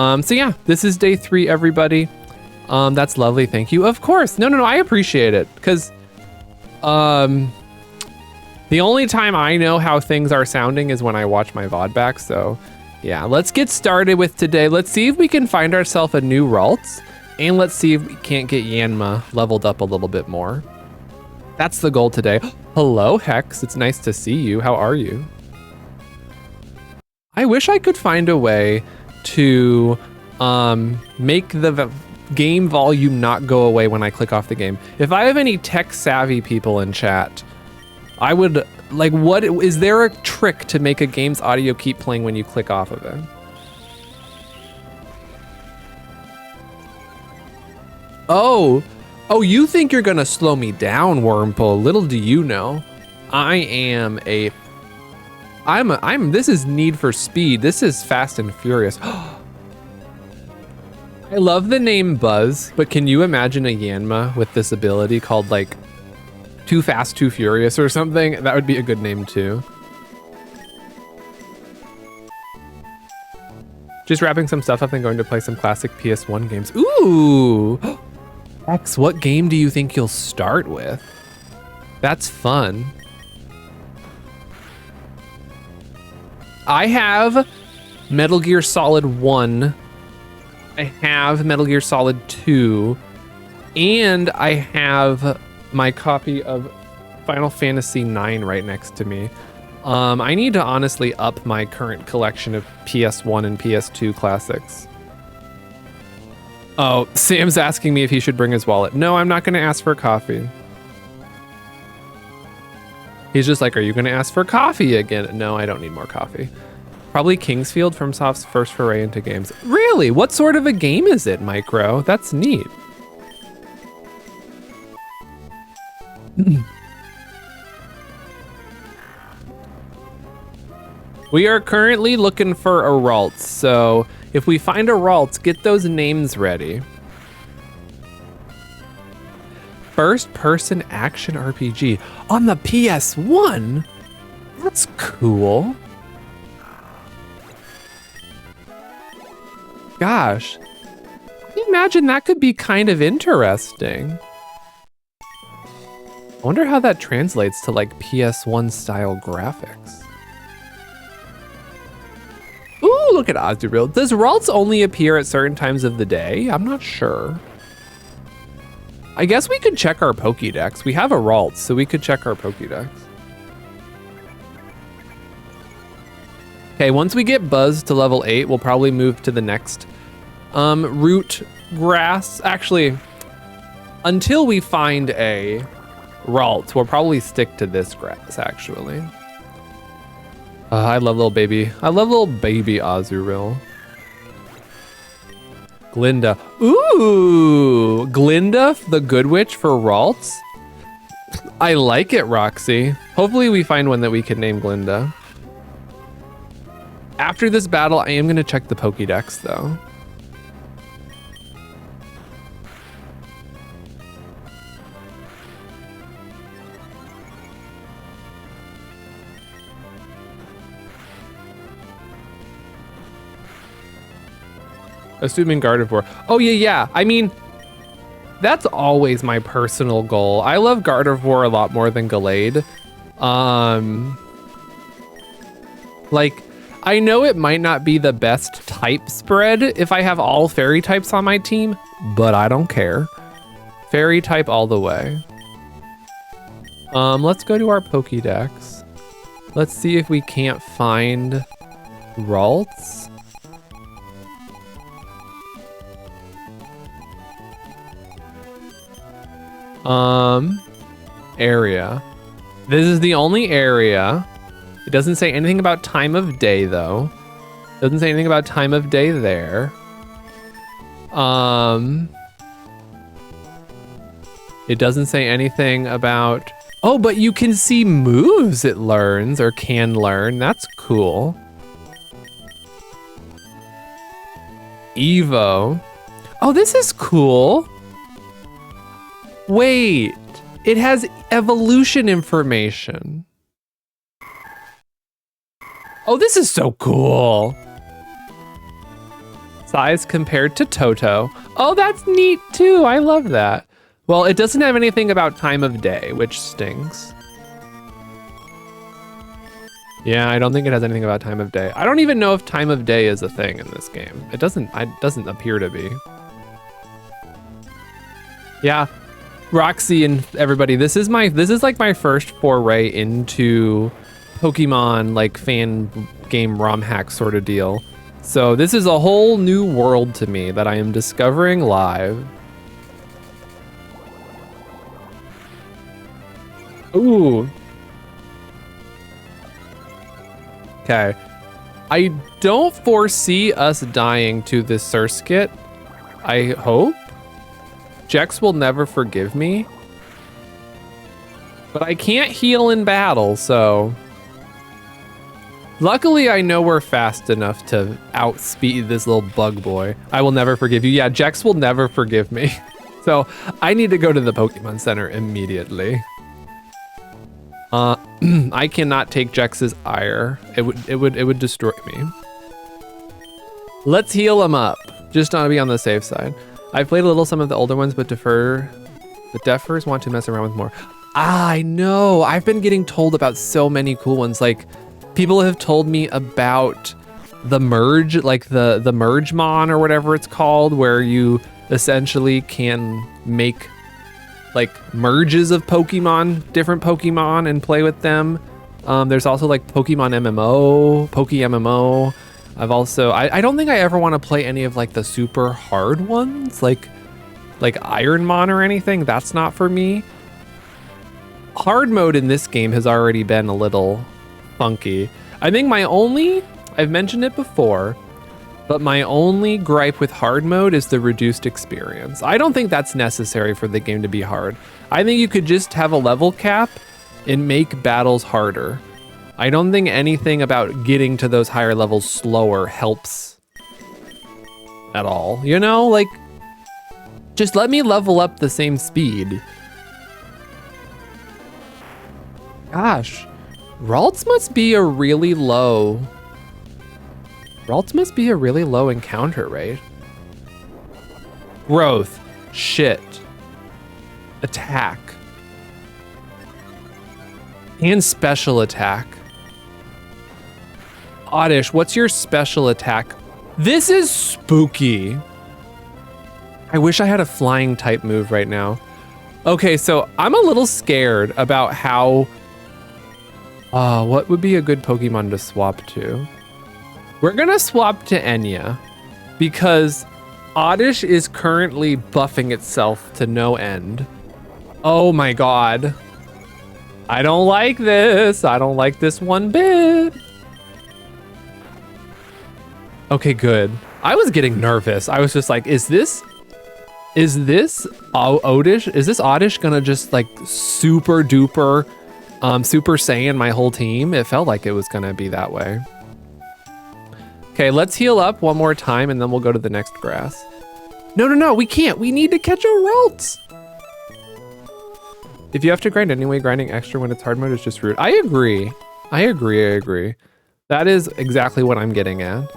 So yeah, this is day 3, everybody. That's lovely, thank you. Of course, no, I appreciate it, because the only time I know how things are sounding is when I watch my VOD back, so yeah. Let's get started with today. Let's see if we can find ourselves a new Ralts, and let's see if we can't get Yanma leveled up a little bit more. That's the goal today. Hello, Hex, it's nice to see you. How are you? I wish I could find a way to make the game volume not go away when I click off the game. If I have any tech savvy people in chat, I would like, what is there a trick to make a game's audio keep playing when you click off of it? Oh, you think you're gonna slow me down, Wormhole? Little do you know, this is Need for Speed. This is Fast and Furious. I love the name Buzz, but can you imagine a Yanma with this ability called like Too Fast, Too Furious or something? That would be a good name too. Just wrapping some stuff up and going to play some classic PS1 games. Ooh! X, what game do you think you'll start with? That's fun. I have Metal Gear Solid 1. I have Metal Gear Solid 2. And I have my copy of Final Fantasy 9 right next to me. I need to honestly up my current collection of PS1 and PS2 classics. Oh, Sam's asking me if he should bring his wallet. No, I'm not going to ask for coffee. He's just like, are you going to ask for coffee again? No, I don't need more coffee. Probably Kingsfield, FromSoft's first foray into games. Really? What sort of a game is it, Micro? That's neat. We are currently looking for a Ralts, so if we find a Ralts, get those names ready. First person action RPG on the PS1? That's cool. Gosh, can you imagine that could be kind of interesting? I wonder how that translates to like PS1 style graphics. Ooh, look at Azuril. Does Ralts only appear at certain times of the day? I'm not sure. I guess we could check our Pokédex. We have a Ralts, so we could check our Pokédex. Okay, once we get Buzz to level 8, we'll probably move to the next root grass. Actually, until we find a Ralts, we'll probably stick to this grass, actually. I love little baby. I love little baby Azuril. Glinda. Ooh, Glinda, the Good Witch for Ralts. I like it, Roxy. Hopefully we find one that we can name Glinda. After this battle, I am gonna check the Pokédex though. Assuming Gardevoir. Oh yeah. I mean, that's always my personal goal. I love Gardevoir a lot more than Gallade. Like, I know it might not be the best type spread if I have all fairy types on my team, but I don't care. Fairy type all the way. Let's go to our Pokédex. Let's see if we can't find Ralts. Area. This is the only area. It doesn't say anything about time of day though. Doesn't say anything about time of day there. It doesn't say anything about, oh, but you can see moves it learns or can learn. That's cool. Evo. Oh, this is cool. Wait, it has evolution information. Oh, this is so cool. Size compared to Toto. Oh, that's neat too. I love that. Well, it doesn't have anything about time of day, which stinks. Yeah, I don't think it has anything about time of day. I don't even know if time of day is a thing in this game. It doesn't appear to be. Yeah, Roxy and everybody, this is like my first foray into Pokemon, like fan game ROM hack sort of deal. So this is a whole new world to me that I am discovering live. Ooh. Okay. I don't foresee us dying to this Surskit. I hope. Jex will never forgive me. But I can't heal in battle, so... Luckily, I know we're fast enough to outspeed this little bug boy. I will never forgive you. Yeah, Jex will never forgive me. So I need to go to the Pokemon Center immediately. I cannot take Jex's ire. It would destroy me. Let's heal him up, just to be on the safe side. I've played a little some of the older ones, but the deafers want to mess around with more. I know. I've been getting told about so many cool ones. Like, people have told me about the merge, like the Mergemon or whatever it's called, where you essentially can make like merges of Pokemon, different Pokemon, and play with them. There's also like Pokemon MMO, PokeMMO. I've also, I don't think I ever want to play any of like the super hard ones, like Ironmon or anything. That's not for me. Hard mode in this game has already been a little funky. I think I've mentioned it before, but my only gripe with hard mode is the reduced experience. I don't think that's necessary for the game to be hard. I think you could just have a level cap and make battles harder. I don't think anything about getting to those higher levels slower helps at all. You know, like, just let me level up the same speed. Gosh. Ralts must be a really low encounter rate. Growth. Shit. Attack. And special attack. Oddish, what's your special attack? This is spooky. I wish I had a flying type move right now. Okay, so I'm a little scared about how... what would be a good Pokemon to swap to? We're gonna swap to Enya because Oddish is currently buffing itself to no end. Oh my god. I don't like this. I don't like this one bit. Okay, good. I was getting nervous. I was just like, is this Oddish? Is this Oddish gonna just like super duper Super Saiyan my whole team? It felt like it was gonna be that way. Okay, let's heal up one more time and then we'll go to the next grass. No, we can't. We need to catch a Ralts. If you have to grind anyway, grinding extra when it's hard mode is just rude. I agree. That is exactly what I'm getting at.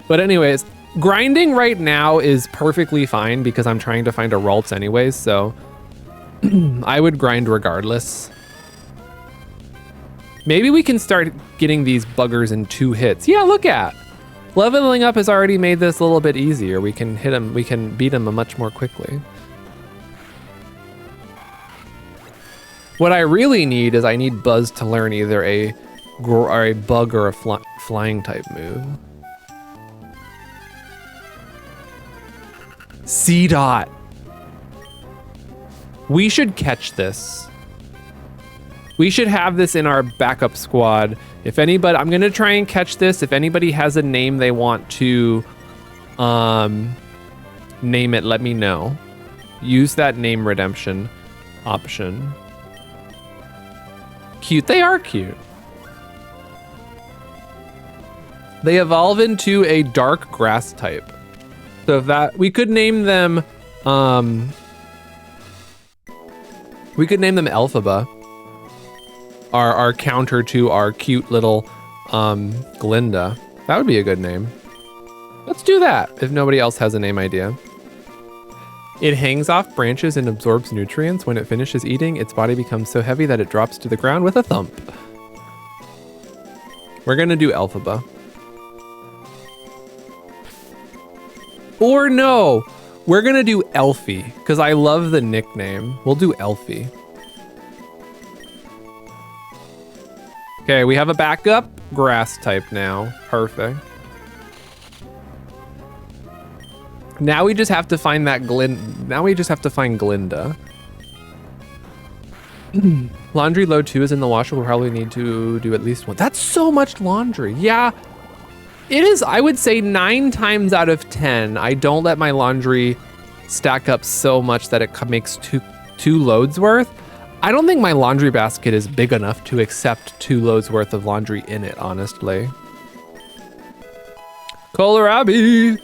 But anyways, grinding right now is perfectly fine because I'm trying to find a Ralts anyways, so I would grind regardless. Maybe we can start getting these buggers in 2 hits. Yeah, look at. Leveling up has already made this a little bit easier. We can hit him, we can beat him much more quickly. What I really need is I need Buzz to learn either a bug or a flying type move. C-Dot. We should catch this. We should have this in our backup squad. If anybody, I'm gonna try and catch this. If anybody has a name they want to name it, let me know. Use that name redemption option. Cute, they are cute. They evolve into a dark grass type. So if that, we could name them Elphaba. Our counter to our cute little Glinda. That would be a good name. Let's do that if nobody else has a name idea. It hangs off branches and absorbs nutrients. When it finishes eating, its body becomes so heavy that it drops to the ground with a thump. We're gonna do Elphaba. Or no, we're gonna do Elfie, because I love the nickname. We'll do Elfie. Okay, we have a backup grass type now. Perfect. Now we just have to find that Glinda. Laundry load 2 is in the washer. We'll probably need to do at least one. That's so much laundry. Yeah, it is. I would say 9 times out of 10, I don't let my laundry stack up so much that it makes two loads worth. I don't think my laundry basket is big enough to accept 2 loads worth of laundry in it, honestly. Kohlrabi.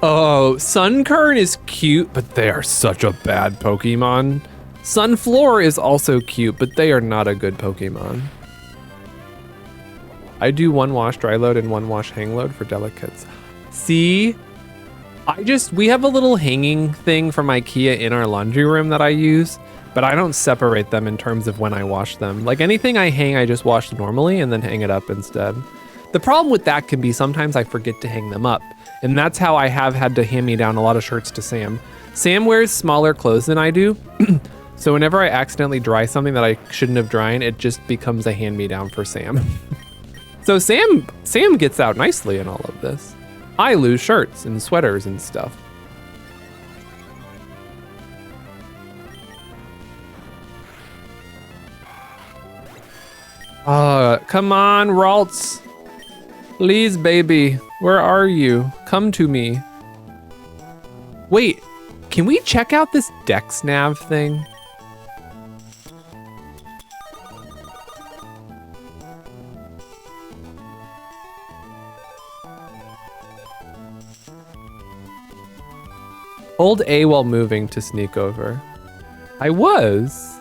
Oh, Sunkern is cute, but they are such a bad Pokemon. Sunflora is also cute, but they are not a good Pokemon. I do 1 wash dry load and 1 wash hang load for delicates. See, we have a little hanging thing from IKEA in our laundry room that I use, but I don't separate them in terms of when I wash them. Like anything I hang, I just wash normally and then hang it up instead. The problem with that can be sometimes I forget to hang them up. And that's how I have had to hand me down a lot of shirts to Sam. Sam wears smaller clothes than I do. So whenever I accidentally dry something that I shouldn't have dried, it just becomes a hand-me-down for Sam. So Sam gets out nicely in all of this. I lose shirts and sweaters and stuff. Come on, Ralts. Please, baby. Where are you? Come to me. Wait, can we check out this Dex Nav thing? Hold A while moving to sneak over. I was.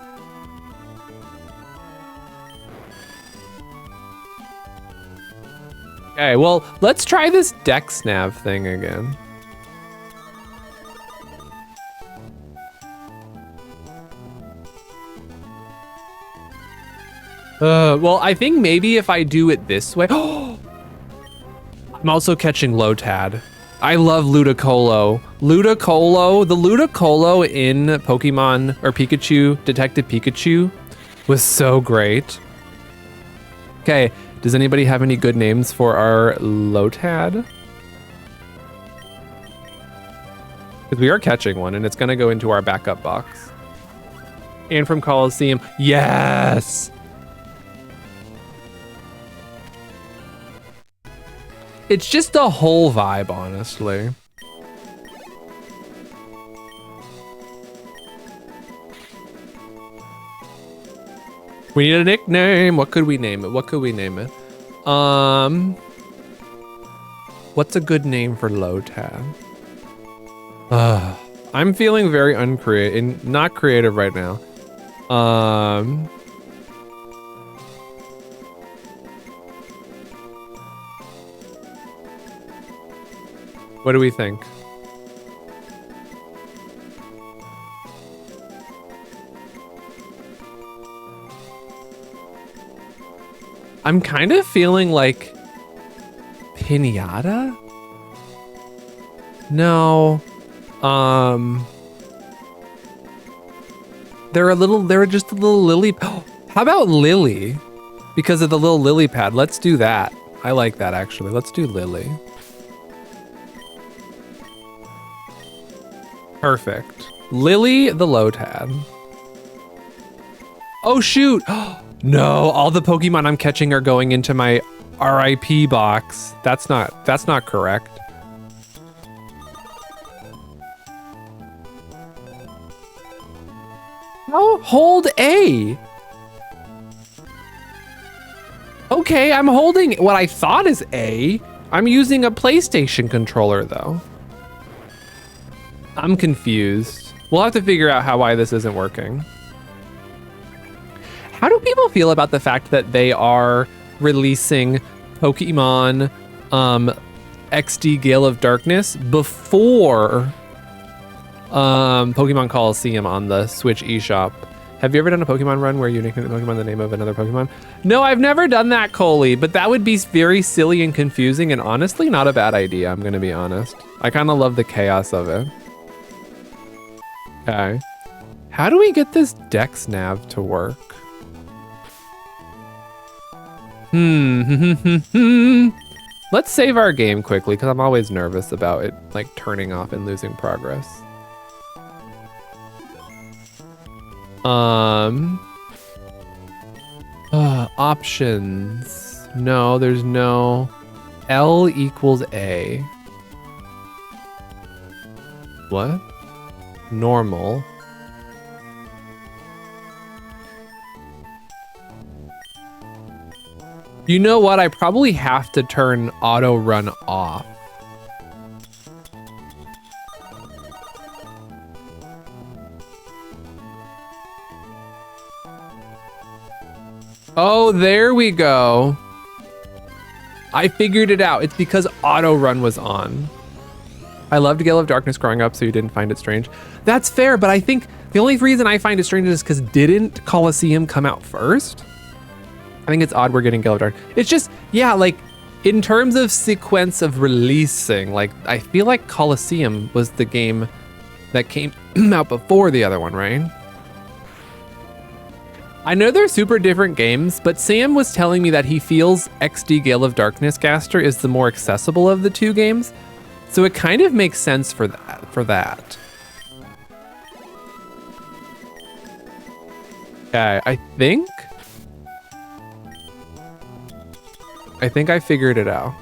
Okay, well, let's try this Dex Nav thing again. Well, I think maybe if I do it this way. I'm also catching Lotad. I love Ludicolo. The Ludicolo in Pokemon or Pikachu, Detective Pikachu was so great. Okay, does anybody have any good names for our Lotad? Because we are catching one and it's gonna go into our backup box. And from Coliseum, yes! It's just the whole vibe, honestly. We need a nickname. What could we name it? What's a good name for Lotad? I'm feeling very uncreative, not creative right now. What do we think? I'm kind of feeling like Pinata? No. They're just a little lily. How about Lily? Because of the little lily pad. Let's do that. I like that actually. Let's do Lily. Perfect. Lily the Lotad. Oh shoot. No, all the Pokemon I'm catching are going into my RIP box. That's not correct. Oh, hold A. Okay, I'm holding what I thought is A. I'm using a PlayStation controller though. I'm confused. We'll have to figure out why this isn't working. How do people feel about the fact that they are releasing Pokemon XD Gale of Darkness before Pokemon Coliseum on the Switch eShop? Have you ever done a Pokemon run where you nickname the Pokemon the name of another Pokemon? No, I've never done that, Coley, but that would be very silly and confusing and honestly not a bad idea, I'm gonna be honest. I kind of love the chaos of it. Okay. How do we get this Dex nav to work? Let's save our game quickly because I'm always nervous about it like turning off and losing progress. Options. No, there's no. L equals A. What? Normal. You know what? I probably have to turn auto run off. Oh, there we go. I figured it out. It's because auto run was on. I loved Gale of Darkness growing up, so you didn't find it strange. That's fair, but I think the only reason I find it strange is because didn't Coliseum come out first? I think it's odd we're getting Gale of Darkness. It's just, yeah, like in terms of sequence of releasing, like I feel like Coliseum was the game that came out before the other one, right? I know they're super different games, but Sam was telling me that he feels XD Gale of Darkness Gaster is the more accessible of the two games. So it kind of makes sense for that. Okay, I think I figured it out.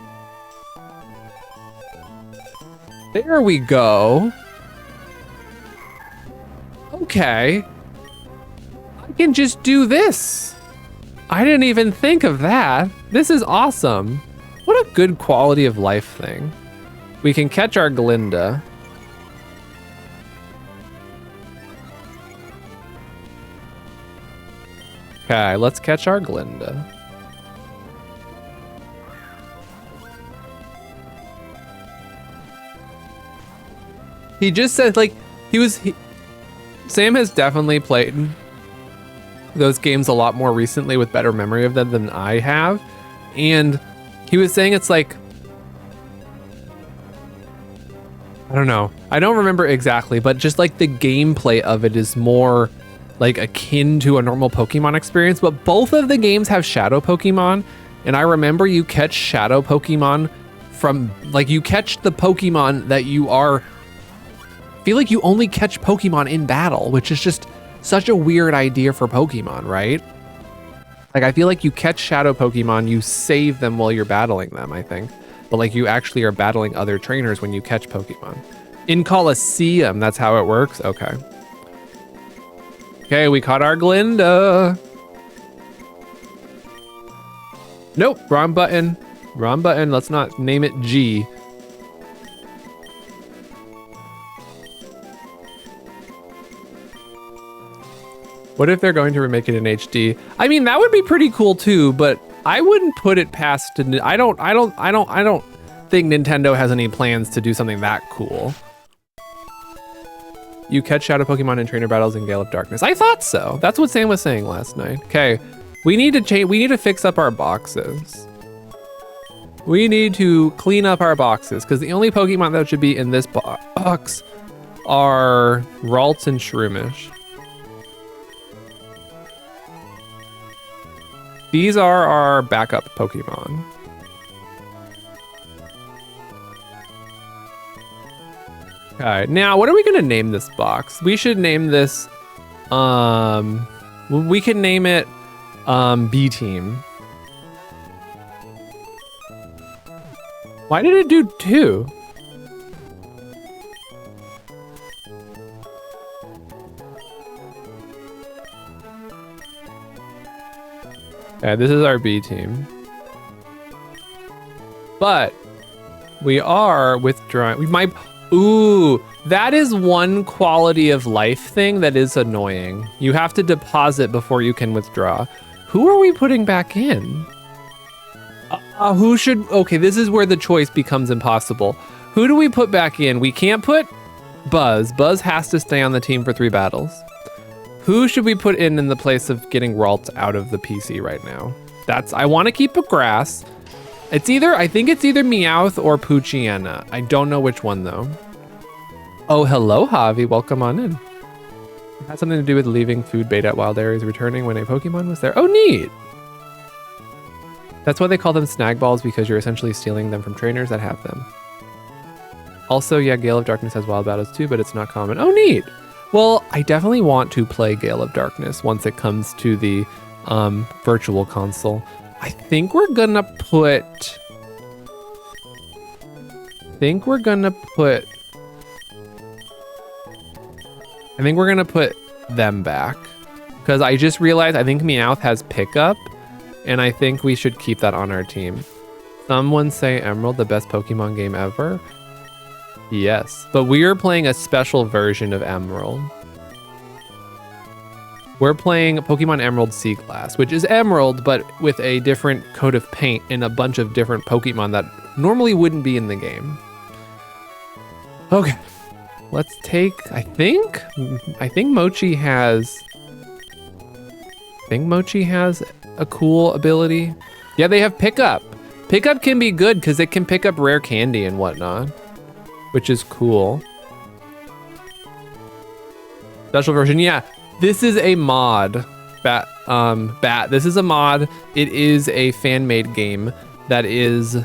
There we go. Okay. I can just do this. I didn't even think of that. This is awesome. What a good quality of life thing. We can catch our Glinda. Okay, let's catch our Glinda. He just said, like, Sam has definitely played those games a lot more recently with better memory of them than I have. And he was saying it's like, I don't know. I don't remember exactly, but just like the gameplay of it is more like akin to a normal Pokemon experience, but both of the games have shadow Pokemon. And I remember you catch shadow Pokemon from, like, you catch the Pokemon that you are, I feel like you only catch Pokemon in battle, which is just such a weird idea for Pokemon, right? Like, I feel like you catch shadow Pokemon, you save them while you're battling them, I think. But like you actually are battling other trainers when you catch Pokemon. In Coliseum, that's how it works? Okay. Okay, we caught our Glinda. Nope, wrong button. Wrong button, let's not name it G. What if they're going to remake it in HD? I mean, that would be pretty cool too, but I wouldn't put it past, I don't think Nintendo has any plans to do something that cool. You catch shadow Pokemon in trainer battles in Gale of Darkness. I thought so. That's what Sam was saying last night. Okay, we need to fix up our boxes. We need to clean up our boxes because the only Pokemon that should be in this box are Ralts and Shroomish. These are our backup Pokemon. Okay, now what are we gonna name this box? We should name this, we can name it, B Team. Why did it do 2? Okay, this is our B team. But we are withdrawing. We might, ooh, That is one quality of life thing that is annoying. You have to deposit before you can withdraw. Who are we putting back in? Who should... Okay, this is where the choice becomes impossible. Who do we put back in? We can't put Buzz. Buzz has to stay on the team for 3 battles. Who should we put in the place of getting Ralt out of the PC right now? I want to keep a grass. I think it's either Meowth or Poochyena. I don't know which one though. Oh, hello, Javi. Welcome on in. It had something to do with leaving food bait at wild areas, returning when a Pokemon was there. Oh, neat. That's why they call them snag balls, because you're essentially stealing them from trainers that have them. Also, yeah, Gale of Darkness has wild battles too, but it's not common. Oh, neat. Well, I definitely want to play Gale of Darkness once it comes to the virtual console. I think we're gonna put them back, because I just realized I think Meowth has pickup, and I think we should keep that on our team. Someone say Emerald, the best Pokemon game ever. Yes, but we are playing a special version of Emerald. We're playing Pokemon Emerald Seaglass, which is Emerald, but with a different coat of paint and a bunch of different Pokemon that normally wouldn't be in the game. Okay, let's take, I think Mochi has a cool ability. Yeah, they have pickup. Pickup can be good because it can pick up rare candy and whatnot, which is cool. Special version, yeah. This is a mod. This is a mod. It is a fan-made game that is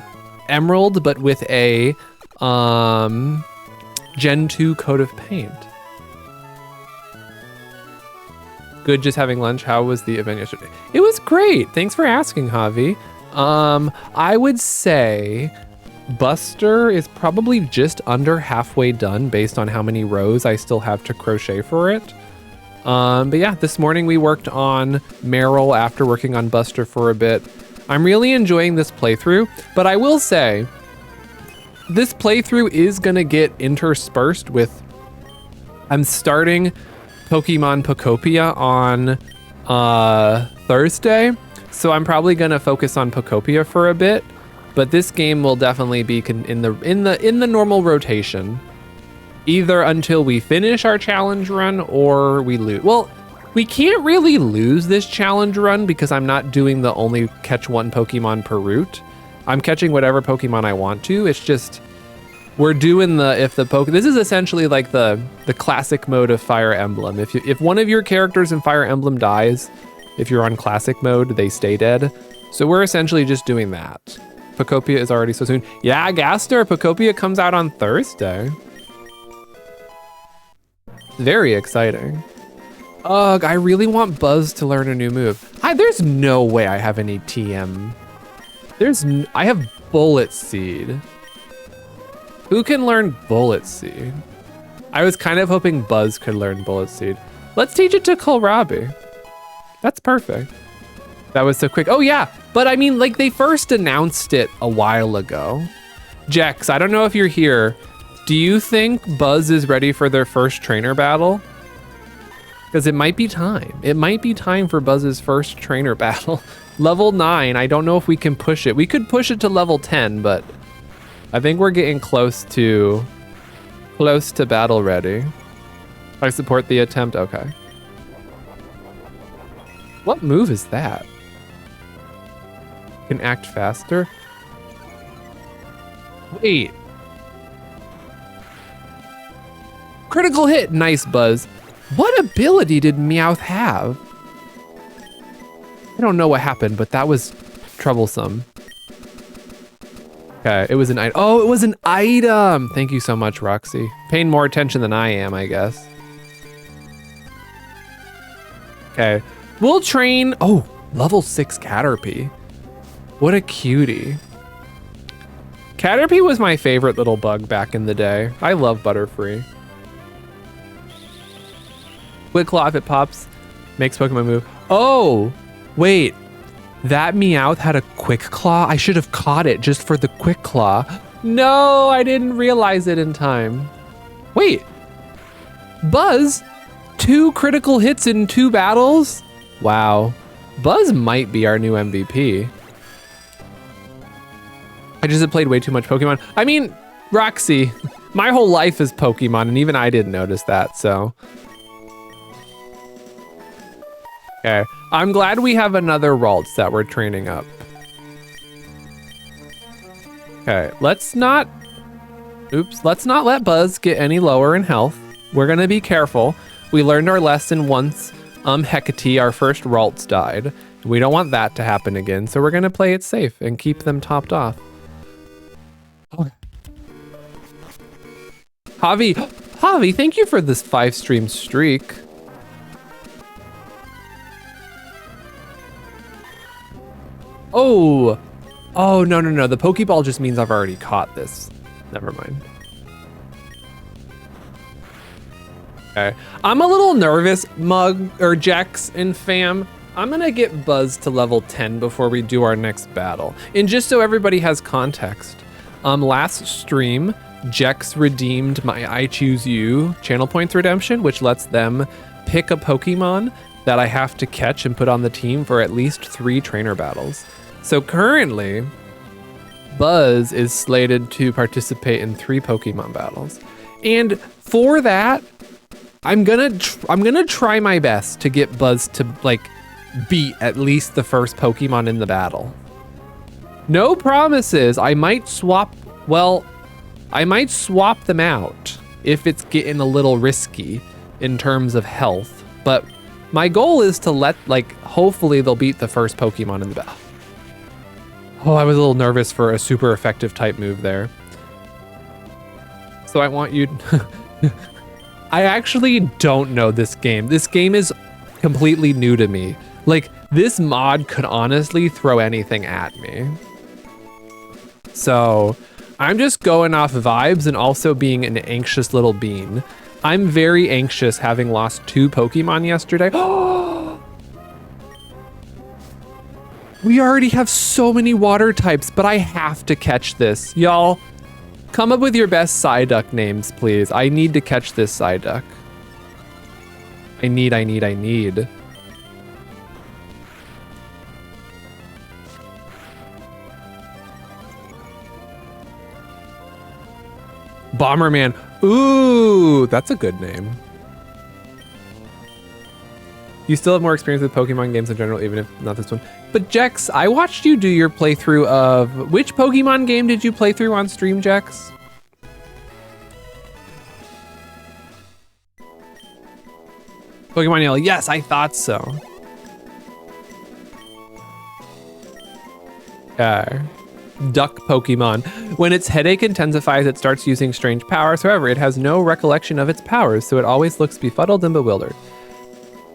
Emerald, but with a Gen 2 coat of paint. Good, just having lunch. How was the event yesterday? It was great. Thanks for asking, Javi. I would say Buster is probably just under halfway done based on how many rows I still have to crochet for it. But yeah, this morning we worked on Meryl after working on Buster for a bit. I'm really enjoying this playthrough, but I will say this playthrough is gonna get interspersed with, I'm starting Pokemon Pokopia on Thursday, so I'm probably gonna focus on Pokopia for a bit, but this game will definitely be in the normal rotation. Either until we finish our challenge run or we lose. Well, we can't really lose this challenge run because I'm not doing the only catch one Pokemon per route. I'm catching whatever Pokemon I want to. It's just, we're doing this is essentially like the classic mode of Fire Emblem. If one of your characters in Fire Emblem dies, if you're on classic mode, they stay dead. So we're essentially just doing that. Pokopia is already so soon. Yeah, Gaster, Pokopia comes out on Thursday. Very exciting. Ugh, I really want Buzz to learn a new move. There's no way I have any TM. I have Bullet Seed. Who can learn Bullet Seed? I was kind of hoping Buzz could learn Bullet Seed. Let's teach it to Kohlrabi. That's perfect. That was so quick. Oh yeah, but I mean, like, they first announced it a while ago. Jex, I don't know if you're here. Do you think Buzz is ready for their first trainer battle? Because it might be time. It might be time for Buzz's first trainer battle. Level 9, I don't know if we can push it. We could push it to level 10, but I think we're getting close to battle ready. I support the attempt, okay. What move is that? Can act faster? Wait. Critical hit, nice Buzz. What ability did Meowth have? I don't know what happened, but that was troublesome. Okay, it was an item. Oh, it was an item. Thank you so much, Roxy. Paying more attention than I am, I guess. Okay, we'll train. Oh, level 6 Caterpie. What a cutie. Caterpie was my favorite little bug back in the day. I love Butterfree. Quick Claw, if it pops, makes Pokemon move. Oh, wait. That Meowth had a Quick Claw? I should have caught it just for the Quick Claw. No, I didn't realize it in time. Wait, Buzz, 2 critical hits in 2 battles? Wow. Buzz might be our new MVP. I just have played way too much Pokemon. I mean, Roxy, my whole life is Pokemon, and even I didn't notice that, so. Okay, I'm glad we have another Ralts that we're training up. Okay, let's not let Buzz get any lower in health. We're gonna be careful. We learned our lesson once Hecate, our first Ralts, died. We don't want that to happen again, so we're gonna play it safe and keep them topped off. Okay. Javi, thank you for this 5-stream streak. Oh, no. The Pokeball just means I've already caught this. Never mind. Okay, I'm a little nervous, Mug, or Jax and fam. I'm gonna get Buzz to level 10 before we do our next battle. And just so everybody has context, last stream, Jex redeemed my I Choose You channel points redemption, which lets them pick a Pokemon that I have to catch and put on the team for at least 3 trainer battles. So currently, Buzz is slated to participate in 3 Pokemon battles. And for that, I'm gonna try my best to get Buzz to like beat at least the first Pokemon in the battle. No promises. I might swap them out if it's getting a little risky in terms of health. But my goal is to hopefully they'll beat the first Pokemon in the battle. Oh, I was a little nervous for a super effective type move there. So I want you... I actually don't know this game. This game is completely new to me. Like, this mod could honestly throw anything at me. So I'm just going off vibes and also being an anxious little bean. I'm very anxious having lost 2 Pokemon yesterday. We already have so many water types, but I have to catch this. Y'all, come up with your best Psyduck names, please. I need to catch this Psyduck. I need. Bomberman. Ooh, that's a good name. You still have more experience with Pokemon games in general, even if not this one. But Jex, I watched you do your playthrough of... Which Pokemon game did you play through on stream, Jex? Pokemon Yellow. Yes, I thought so. Duck Pokemon. When its headache intensifies, it starts using strange powers. However, it has no recollection of its powers, so it always looks befuddled and bewildered.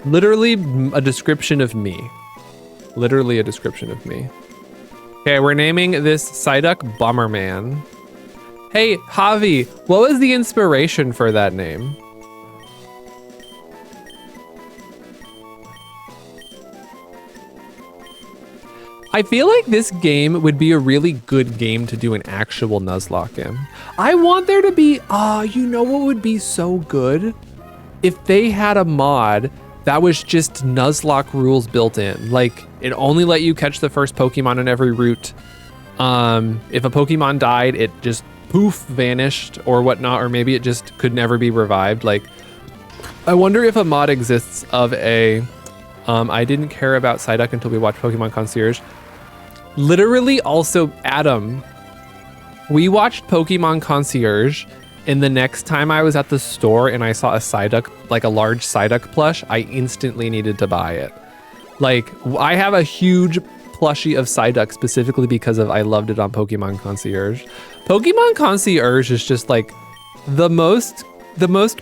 Literally a description of me. Literally a description of me. Okay, we're naming this Psyduck Bomberman. Hey, Javi, what was the inspiration for that name? I feel like this game would be a really good game to do an actual Nuzlocke in. I want there to be, you know what would be so good? If they had a mod that was just Nuzlocke rules built in. Like, it only let you catch the first Pokemon on every route. If a Pokemon died, it just poof, vanished or whatnot, or maybe it just could never be revived. Like, I wonder if a mod exists of a, I didn't care about Psyduck until we watched Pokemon Concierge. Literally also, Adam, we watched Pokemon Concierge, and the next time I was at the store and I saw a Psyduck, like a large Psyduck plush, I instantly needed to buy it. Like, I have a huge plushie of Psyduck specifically because of I loved it on Pokemon Concierge. Pokemon Concierge is just like the most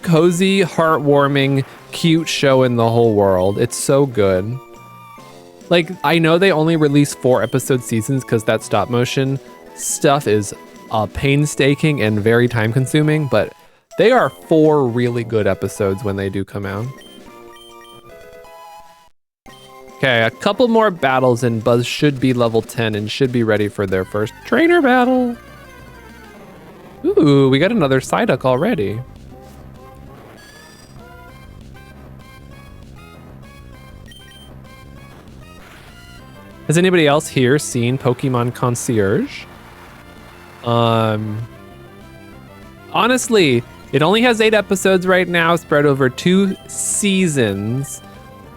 cozy, heartwarming, cute show in the whole world. It's so good. Like, I know they only release 4 episode seasons because that stop motion stuff is painstaking and very time consuming, but they are 4 really good episodes when they do come out. Okay, a couple more battles and Buzz should be level 10 and should be ready for their first trainer battle. Ooh, we got another Psyduck already. Has anybody else here seen Pokemon Concierge? Honestly, it only has 8 episodes right now, spread over 2 seasons.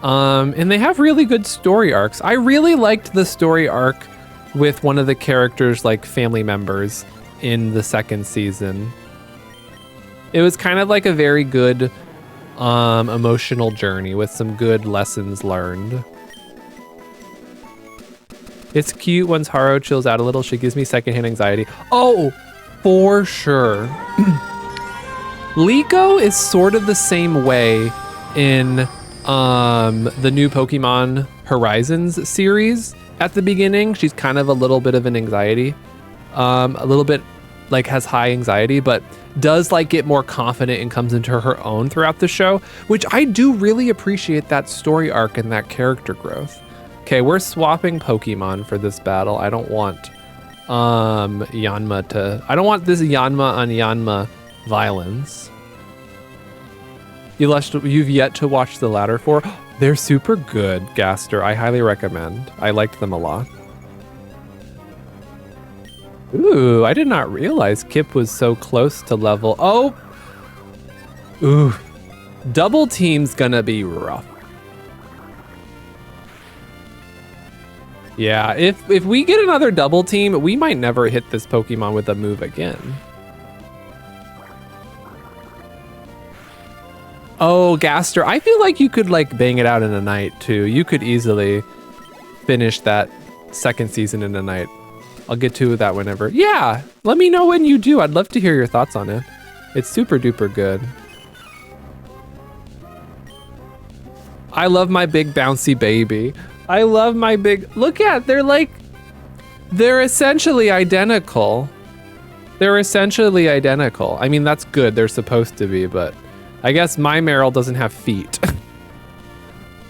And they have really good story arcs. I really liked the story arc with one of the characters' like family members in the 2nd season. It was kind of like a very good emotional journey with some good lessons learned. It's cute once Haro chills out a little. She gives me secondhand anxiety. Oh, for sure. Liko is sort of the same way in the new Pokemon Horizons series. At the beginning, she's kind of a little bit of an anxiety. A little bit like has high anxiety, but does like get more confident and comes into her own throughout the show, which I do really appreciate that story arc and that character growth. Okay, we're swapping Pokemon for this battle. I don't want Yanma to... I don't want this Yanma on Yanma violence. You've yet to watch the latter 4? They're super good, Gaster. I highly recommend. I liked them a lot. Ooh, I did not realize Kip was so close to level... Oh! Ooh. Double team's gonna be rough. Yeah, if we get another double team, we might never hit this Pokemon with a move again. Oh, Gaster, I feel like you could like bang it out in a night too. You could easily finish that 2nd season in a night. I'll get to that whenever. Yeah, let me know when you do. I'd love to hear your thoughts on it. It's super duper good. I love my big bouncy baby. I love my big, look at, they're essentially identical. They're essentially identical. I mean, that's good. They're supposed to be, but I guess my Meryl doesn't have feet.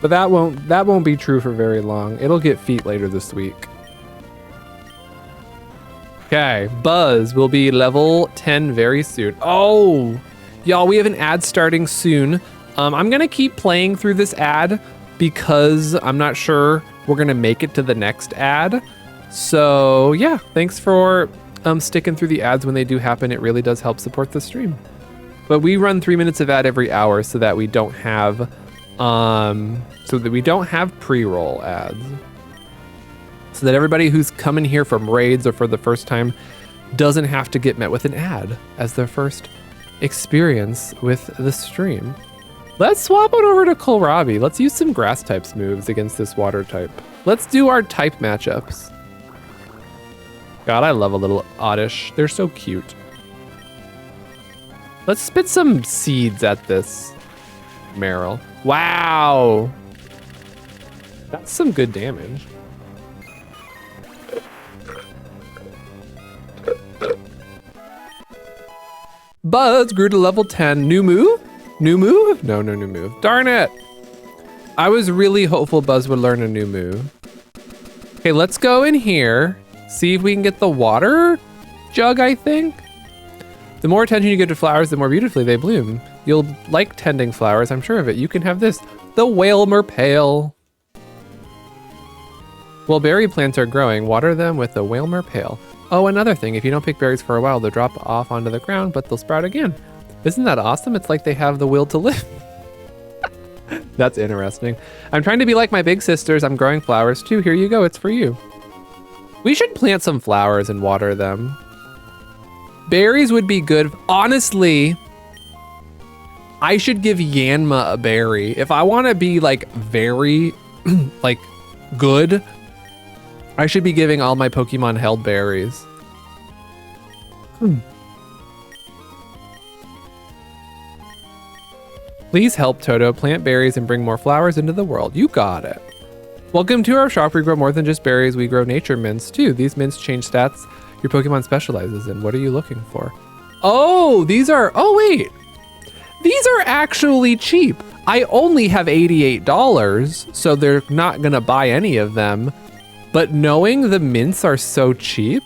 But that won't be true for very long. It'll get feet later this week. Okay, Buzz will be level 10 very soon. Oh, y'all, we have an ad starting soon. I'm gonna keep playing through this ad because I'm not sure we're gonna make it to the next ad. So yeah, thanks for sticking through the ads when they do happen. It really does help support the stream. But we run 3 minutes of ad every hour so that we don't have pre-roll ads. So that everybody who's coming here from raids or for the first time doesn't have to get met with an ad as their first experience with the stream. Let's swap on over to Kohlrabi. Let's use some grass types moves against this water type. Let's do our type matchups. God, I love a little Oddish. They're so cute. Let's spit some seeds at this Meryl. Wow. That's some good damage. Buzz grew to level 10. New move? New move? No new move. Darn it. I was really hopeful Buzz would learn a new move. Okay, let's go in here. See if we can get the water jug, I think. The more attention you give to flowers, the more beautifully they bloom. You'll like tending flowers, I'm sure of it. You can have this, the Whalmer Pail. While berry plants are growing, water them with the Whalmer Pail. Oh, another thing, if you don't pick berries for a while, they'll drop off onto the ground, but they'll sprout again. Isn't that awesome? It's like they have the will to live. That's interesting. I'm trying to be like my big sisters. I'm growing flowers too. Here you go. It's for you. We should plant some flowers and water them. Berries would be good. Honestly, I should give Yanma a berry. If I want to be like very like good, I should be giving all my Pokemon held berries. Please help Toto plant berries and bring more flowers into the world. You got it. Welcome to our shop. We grow more than just berries. We grow nature mints too. These mints change stats your Pokemon specializes in. What are you looking for? Oh, these are, oh wait. These are actually cheap. I only have $88, so they're not gonna buy any of them. But knowing the mints are so cheap,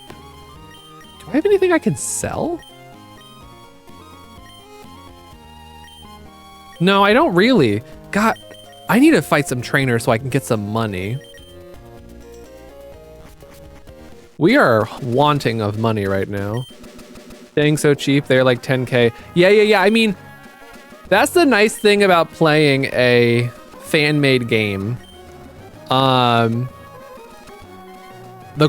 do I have anything I can sell? No, I don't really. God, I need to fight some trainers so I can get some money. We are wanting of money right now. Staying so cheap, they're like 10K. Yeah. I mean, that's the nice thing about playing a fan-made game. The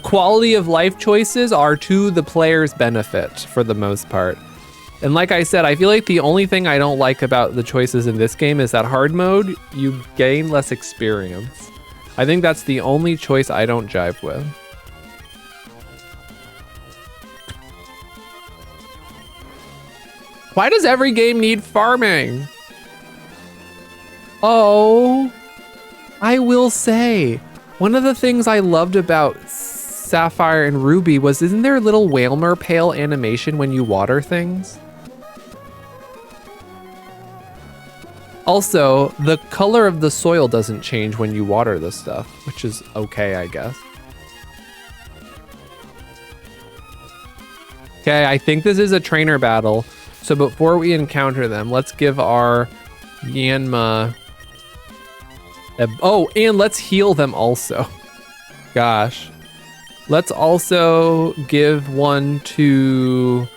quality of life choices are to the player's benefit for the most part. And like I said, I feel like the only thing I don't like about the choices in this game is that hard mode, you gain less experience. I think that's the only choice I don't jive with. Why does every game need farming? Oh, I will say, one of the things I loved about Sapphire and Ruby was, isn't there a little Whalmer pail animation when you water things? Also, the color of the soil doesn't change when you water this stuff, which is okay, I guess. Okay, I think this is a trainer battle. So before we encounter them, let's give our Yanma... Oh, and let's heal them also. Gosh. Let's also give one to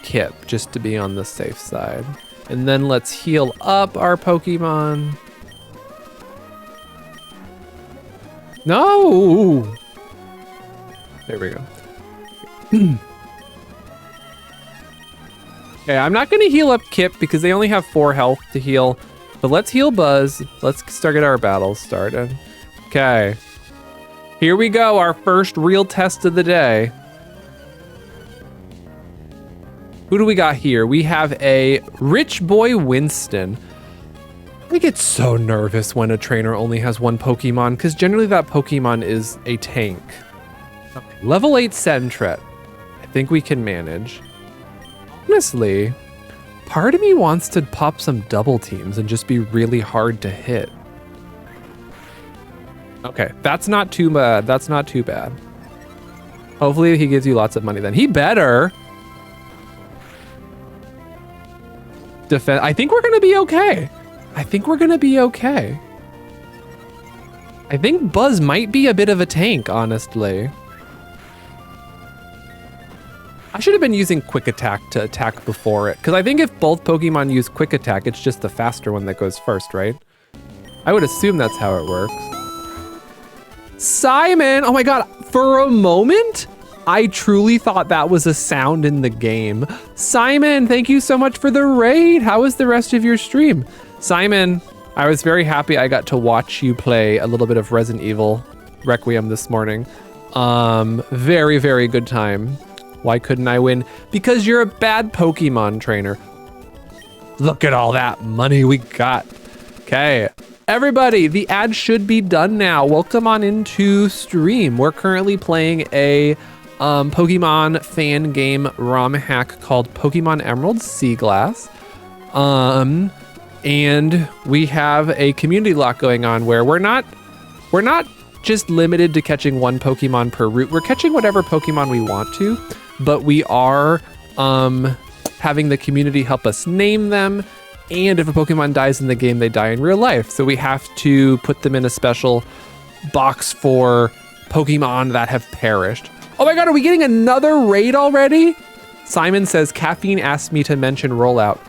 Kip, just to be on the safe side. And then let's heal up our Pokemon. No! There we go. Okay, I'm not gonna heal up Kip because they only have 4 health to heal. But let's heal Buzz. Let's get our battles started. Okay. Here we go, our first real test of the day. Who do we got here? We have a Rich Boy Winston. I get so nervous when a trainer only has 1 Pokemon because generally that Pokemon is a tank. Okay. Level 8 Sentret. I think we can manage. Honestly, part of me wants to pop some double teams and just be really hard to hit. Okay, that's not too bad. That's not too bad. Hopefully he gives you lots of money then. He better. Defend. I think we're gonna be okay. I think we're gonna be okay. I think Buzz might be a bit of a tank, honestly. I should have been using Quick Attack to attack before it, because I think if both Pokemon use Quick Attack, it's just the faster one that goes first, right? I would assume that's how it works. Simon! Oh my god, for a moment, I truly thought that was a sound in the game. Simon, thank you so much for the raid. How was the rest of your stream? Simon, I was very happy I got to watch you play a little bit of Resident Evil Requiem this morning. Very, very good time. Why couldn't I win? Because you're a bad Pokemon trainer. Look at all that money we got. Okay, everybody, the ad should be done now. Welcome on into stream. We're currently playing a Pokemon fan game ROM hack called Pokemon Emerald Seaglass. And we have a community lock going on where we're not just limited to catching 1 Pokemon per route. We're catching whatever Pokemon we want to, but we are having the community help us name them. And if a Pokemon dies in the game, they die in real life. So we have to put them in a special box for Pokemon that have perished. Oh my god, are we getting another raid already? Simon says, Caffeine asked me to mention rollout.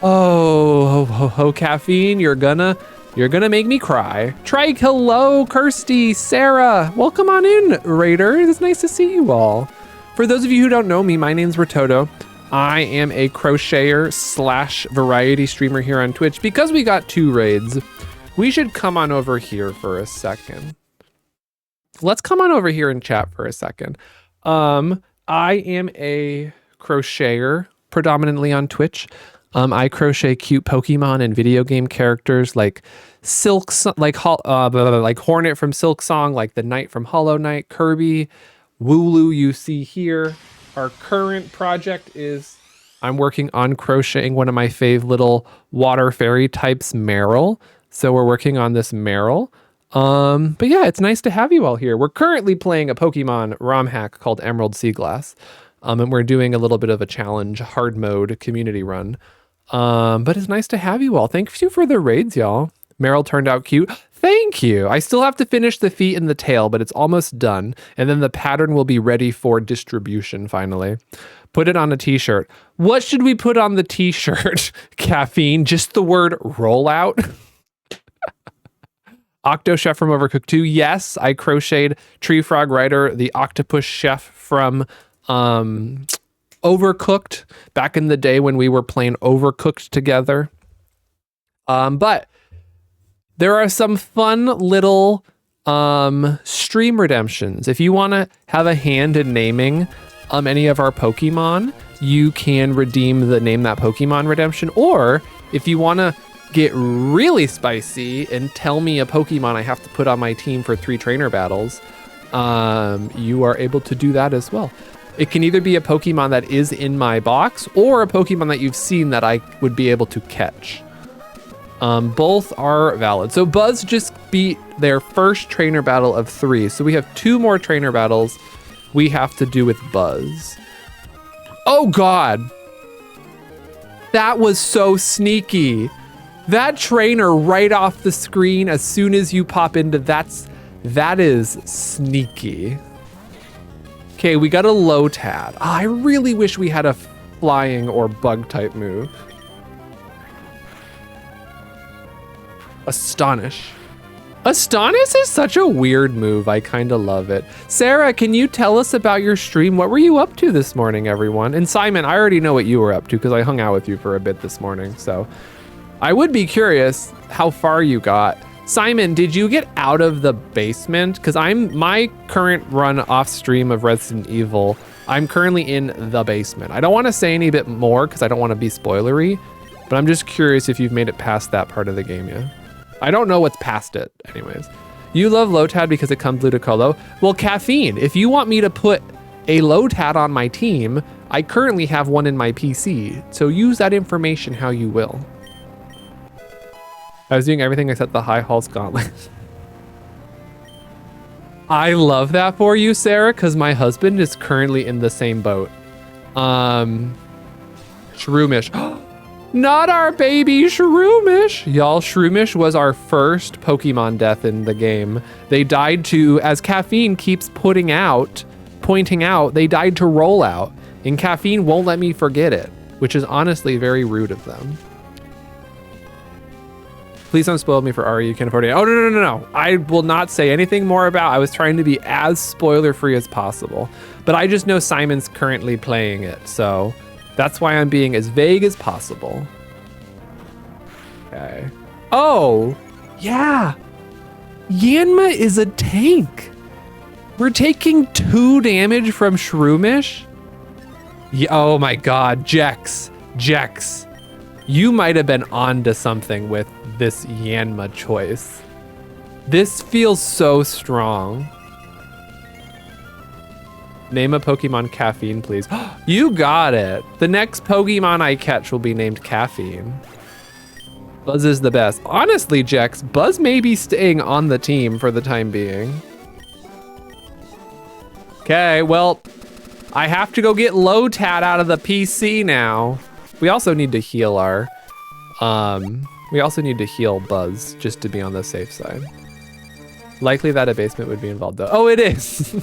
Oh, Caffeine, you're gonna make me cry. Trike, hello, Kirsty, Sarah, welcome on in, Raiders. It's nice to see you all. For those of you who don't know me, my name's Rettoto. I am a crocheter / variety streamer here on Twitch. Because we got 2 raids, we should come on over here for a second. Let's come on over here and chat for a second. I am a crocheter predominantly on Twitch. I crochet cute Pokemon and video game characters like like Hornet from Silk Song, like the Knight from Hollow Knight, Kirby, Wooloo you see here. Our current project is I'm working on crocheting one of my fave little water fairy types, Meryl. So we're working on this Meryl. But yeah, it's nice to have you all here. We're currently playing a Pokemon ROM hack called Emerald Seaglass. And we're doing a little bit of a challenge hard mode community run. But it's nice to have you all. Thank you for the raids, y'all. Meryl turned out cute. Thank you. I still have to finish the feet and the tail, but it's almost done. And then the pattern will be ready for distribution finally. Put it on a t-shirt. What should we put on the t-shirt? Caffeine, just the word rollout. Octo Chef from Overcooked 2. Yes, I crocheted Tree Frog Rider, the octopus chef from Overcooked back in the day when we were playing Overcooked together. But there are some fun little stream redemptions. If you want to have a hand in naming any of our Pokemon, you can redeem the Name That Pokemon redemption. Or if you want to get really spicy and tell me a Pokemon I have to put on my team for 3 trainer battles, you are able to do that as well. It can either be a Pokemon that is in my box or a Pokemon that you've seen that I would be able to catch. Both are valid. So Buzz just beat their first trainer battle of 3. So we have 2 more trainer battles we have to do with Buzz. Oh God. That was so sneaky. That trainer right off the screen as soon as you pop into that is sneaky. Okay, we got a Lotad. I really wish we had a flying or bug type move. Astonish. Astonish is such a weird move. I kind of love it. Sarah, can you tell us about your stream? What were you up to this morning, everyone? And Simon, I already know what you were up to because I hung out with you for a bit this morning. So I would be curious how far you got. Simon, did you get out of the basement? Because my current run off stream of Resident Evil, I'm currently in the basement. I don't want to say any bit more because I don't want to be spoilery, but I'm just curious if you've made it past that part of the game yet. I don't know what's past it anyways. You love Lotad because it comes Ludicolo. Well, Caffeine, if you want me to put a Lotad on my team, I currently have one in my PC. So use that information how you will. I was doing everything except the High Halls Gauntlet. I love that for you, Sarah, because my husband is currently in the same boat. Shroomish. Not our baby Shroomish. Y'all, Shroomish was our first Pokemon death in the game. They died to, as Caffeine keeps pointing out, they died to Rollout. And Caffeine won't let me forget it, which is honestly very rude of them. Please don't spoil me for Ari, you can't afford it. Oh, no. I will not say anything more about it. I was trying to be as spoiler-free as possible. But I just know Simon's currently playing it, so that's why I'm being as vague as possible. Okay. Oh, yeah. Yanma is a tank. We're taking 2 damage from Shroomish? Yeah, oh my God, Jex. You might have been onto something with this Yanma choice. This feels so strong. Name a Pokemon Caffeine, please. You got it. The next Pokemon I catch will be named Caffeine. Buzz is the best. Honestly, Jex, Buzz may be staying on the team for the time being. Okay, well, I have to go get Lotad out of the PC now. We also need to heal our, we also need to heal Buzz just to be on the safe side. Likely that a basement would be involved though. Oh, it is.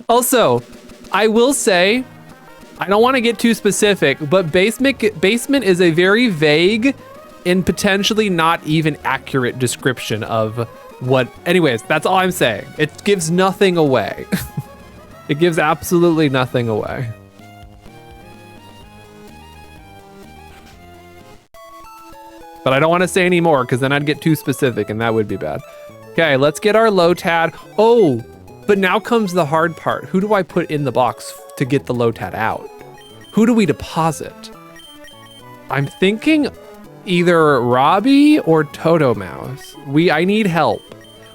Also, I will say, I don't want to get too specific, but basement is a very vague and potentially not even accurate description of what, anyways, that's all I'm saying. It gives nothing away. It gives absolutely nothing away. But I don't want to say any more because then I'd get too specific and that would be bad. Okay, let's get our Lotad. Oh, but now comes the hard part. Who do I put in the box to get the Lotad out? Who do we deposit? I'm thinking either Robbie or Toto Mouse. I need help.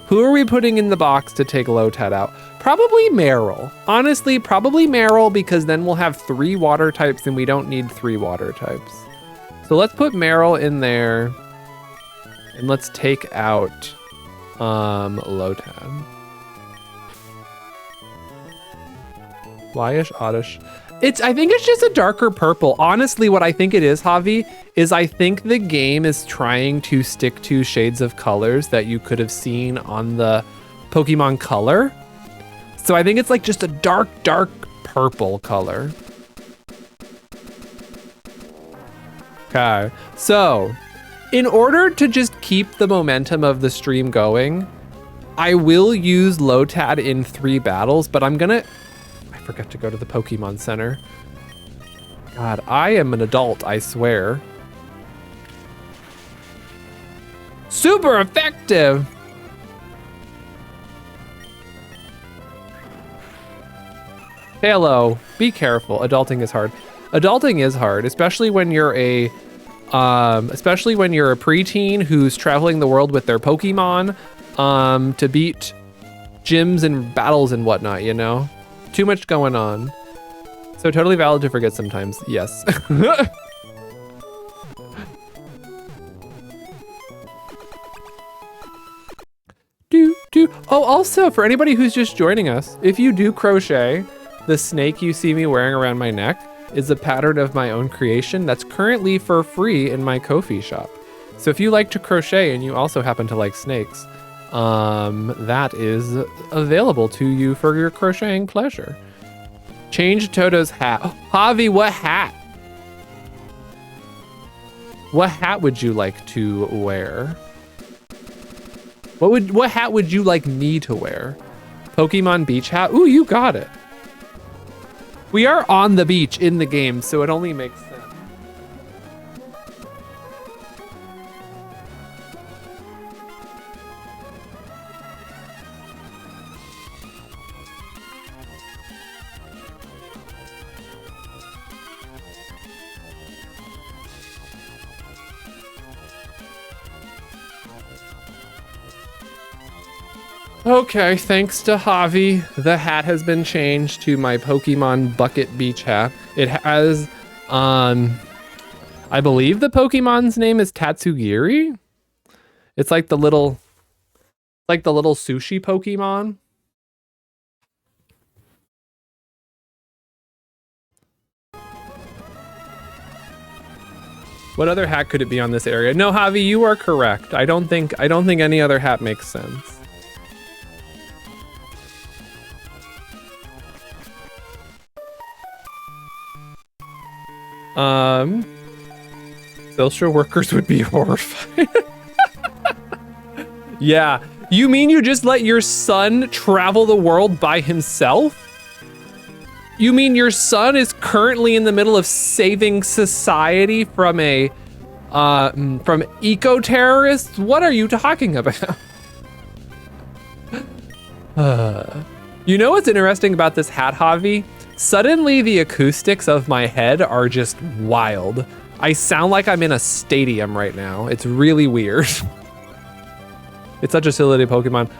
Who are we putting in the box to take Lotad out? Probably Meryl. Honestly, probably Meryl because then we'll have 3 water types and we don't need 3 water types. So let's put Meryl in there and let's take out Lotad. Flyish, Oddish. I think it's just a darker purple. Honestly, what I think it is, Javi, is I think the game is trying to stick to shades of colors that you could have seen on the Pokemon Color. So I think it's like just a dark, dark purple color. Okay, so in order to just keep the momentum of the stream going, I will use Lotad in 3 battles, but I forgot to go to the Pokemon Center. God, I am an adult, I swear. Super effective! Hello, be careful. Adulting is hard. Adulting is hard, especially when you're a preteen who's traveling the world with their Pokemon to beat gyms and battles and whatnot, you know? Too much going on. So totally valid to forget sometimes, yes. Oh, also, for anybody who's just joining us, if you do crochet, the snake you see me wearing around my neck is a pattern of my own creation that's currently for free in my Ko-fi shop. So if you like to crochet and you also happen to like snakes, that is available to you for your crocheting pleasure. Change Toto's hat. Oh, Javi, what hat? What hat would you like to wear? What hat would you like me to wear? Pokemon beach hat? Ooh, you got it. We are on the beach in the game, so it only makes sense. Okay, thanks to Javi, the hat has been changed to my Pokemon bucket beach hat. It has, I believe the Pokemon's name is Tatsugiri. It's like the little sushi Pokemon. What other hat could it be on this area? No, Javi, you are correct. I don't think any other hat makes sense. Social workers would be horrified. Yeah, you mean you just let your son travel the world by himself? You mean your son is currently in the middle of saving society from eco-terrorists? What are you talking about? You know what's interesting about this hat, Javi? Suddenly the acoustics of my head are just wild. I sound like I'm in a stadium right now. It's really weird. It's such a silly Pokemon.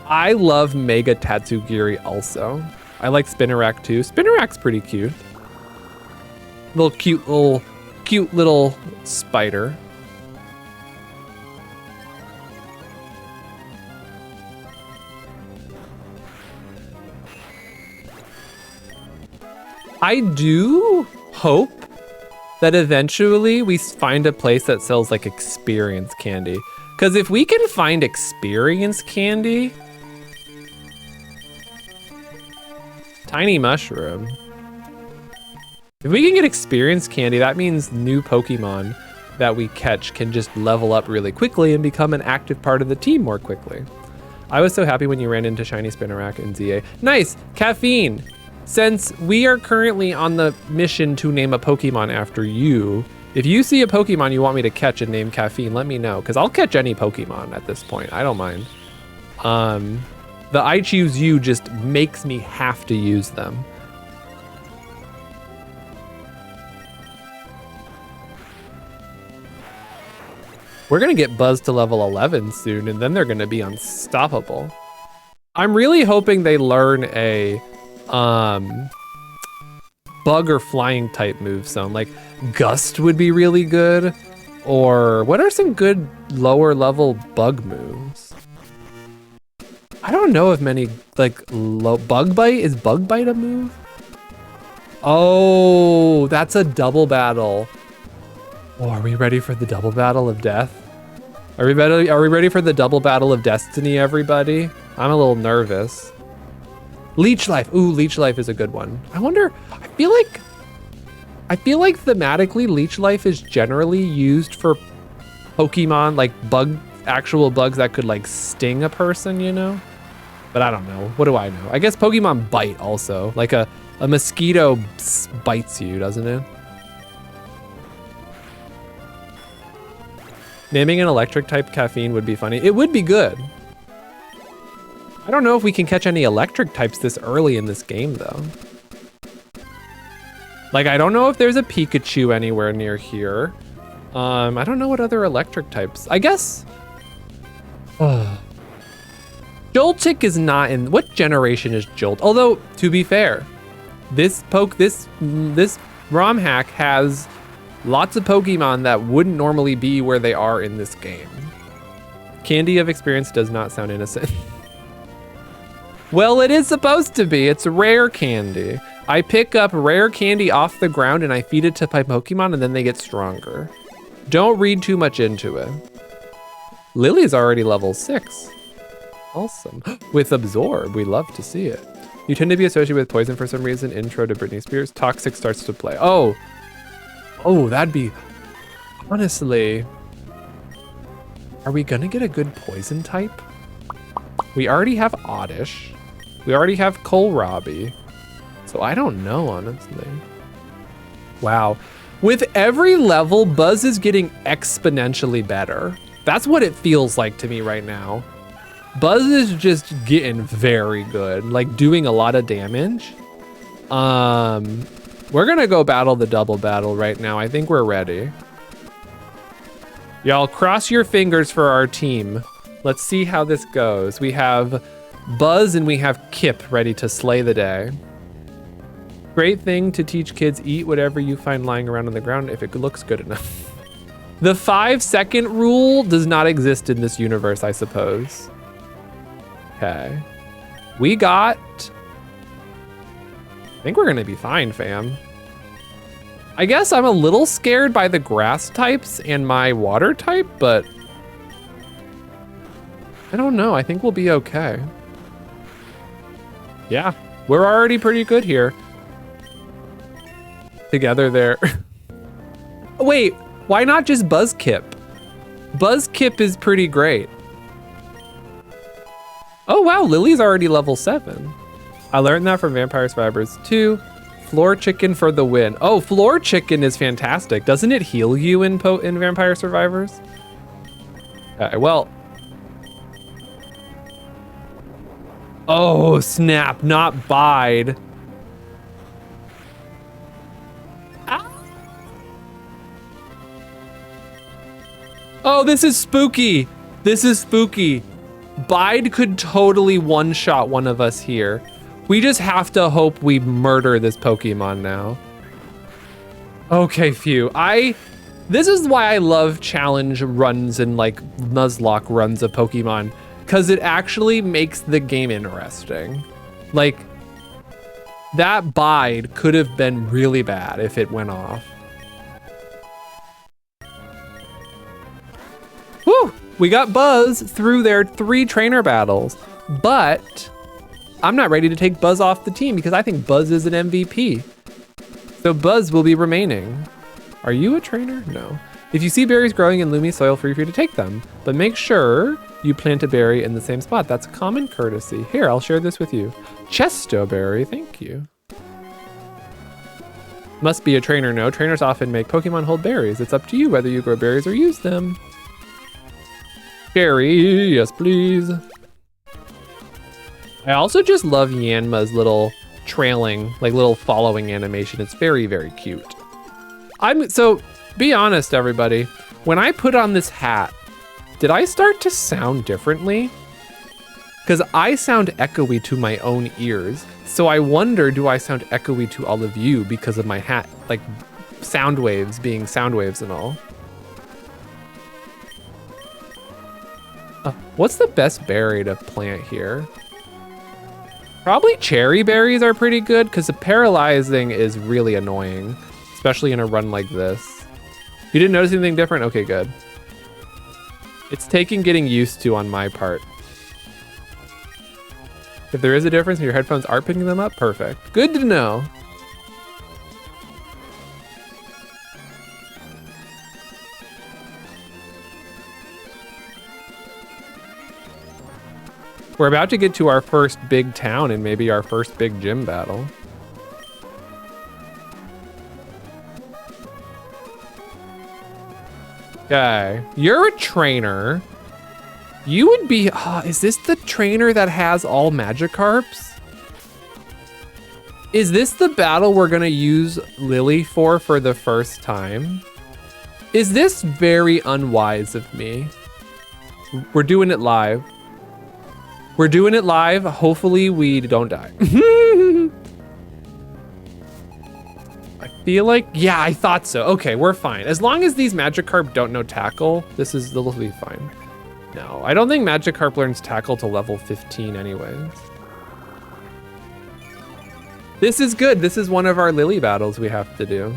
I love Mega Tatsugiri also. I like Spinarak too. Spinarak's pretty cute. Cute little spider. I do hope that eventually we find a place that sells like experience candy. Because if we can find experience candy, tiny mushroom. If we can get experience candy, that means new Pokemon that we catch can just level up really quickly and become an active part of the team more quickly. I was so happy when you ran into Shiny Spinarak in ZA. Nice, Caffeine. Since we are currently on the mission to name a Pokemon after you, if you see a Pokemon you want me to catch and name Caffeine, let me know, because I'll catch any Pokemon at this point. I don't mind. The I choose you just makes me have to use them. We're gonna get Buzz to level 11 soon, and then they're gonna be unstoppable. I'm really hoping they learn a bug or flying type move zone. Like Gust would be really good. Or what are some good lower level bug moves? I don't know if many, like Bug Bite, is Bug Bite a move? Oh, that's a double battle. Oh, are we ready for the double battle of death? Are we ready for the double battle of destiny, everybody? I'm a little nervous. Leech life. Ooh, leech life is a good one. I wonder, I feel like thematically leech life is generally used for Pokemon, like actual bugs that could like sting a person, you know? But I don't know. What do I know? I guess Pokemon bite also. Like a mosquito bites you, doesn't it? Naming an electric type caffeine would be funny. It would be good. I don't know if we can catch any electric types this early in this game though. Like, I don't know if there's a Pikachu anywhere near here. I don't know what other electric types. I guess. Joltik is not in. What generation is Jolt? Although, to be fair, this ROM hack has lots of Pokemon that wouldn't normally be where they are in this game. Candy of experience does not sound innocent. Well, it is supposed to be. It's rare candy. I pick up rare candy off the ground and I feed it to my Pokemon and then they get stronger. Don't read too much into it. Lily's already level 6. Awesome. With Absorb, we love to see it. You tend to be associated with poison for some reason. Intro to Britney Spears. Toxic starts to play. Oh, that'd be, honestly, are we gonna get a good poison type? We already have Oddish. We already have Kohlrabi. So I don't know, honestly. Wow. With every level, Buzz is getting exponentially better. That's what it feels like to me right now. Buzz is just getting very good, like doing a lot of damage. We're gonna go battle the double battle right now. I think we're ready. Y'all cross your fingers for our team. Let's see how this goes. We have Buzz and we have Kip ready to slay the day. Great thing to teach kids, eat whatever you find lying around on the ground if it looks good enough. The 5-second rule does not exist in this universe, I suppose. Okay. We got, I think we're gonna be fine, fam. I guess I'm a little scared by the grass types and my water type, but I don't know. I think we'll be okay. Yeah, we're already pretty good here. Together there. Wait, why not just Buzzkip? Buzzkip is pretty great. Oh wow, Lily's already level 7. I learned that from Vampire Survivors 2. Floor Chicken for the win. Oh, Floor Chicken is fantastic. Doesn't it heal you in Vampire Survivors? Okay, well. Oh, snap, not Bide. Ah. Oh, this is spooky. This is spooky. Bide could totally one-shot one of us here. We just have to hope we murder this Pokemon now. Okay, phew. This is why I love challenge runs and like Nuzlocke runs of Pokemon, because it actually makes the game interesting. Like, that Bide could have been really bad if it went off. Whew! We got Buzz through their 3 trainer battles, but I'm not ready to take Buzz off the team because I think Buzz is an MVP. So Buzz will be remaining. Are you a trainer? No. If you see berries growing in loomy soil, feel free to take them, but make sure you plant a berry in the same spot. That's common courtesy. Here, I'll share this with you. Chesto berry, thank you. Must be a trainer. No, trainers often make Pokemon hold berries. It's up to you whether you grow berries or use them. Berry, yes please. I also just love Yanma's little trailing, like little following animation. It's very, very cute. So be honest, everybody. When I put on this hat, did I start to sound differently? Because I sound echoey to my own ears. So I wonder, do I sound echoey to all of you because of my hat, like sound waves being sound waves and all? What's the best berry to plant here? Probably cherry berries are pretty good because the paralyzing is really annoying, especially in a run like this. You didn't notice anything different? Okay, good. It's taking getting used to on my part. If there is a difference and your headphones are picking them up, perfect. Good to know. We're about to get to our first big town and maybe our first big gym battle. Okay, you're a trainer. You would be, is this the trainer that has all Magikarps? Is this the battle we're gonna use Lily for the first time? Is this very unwise of me? We're doing it live. We're doing it live. Hopefully we don't die. I feel like, yeah, I thought so. Okay, we're fine. As long as these Magikarp don't know tackle, this will be fine. No, I don't think Magikarp learns tackle to level 15 anyways. This is good. This is one of our Lily battles we have to do.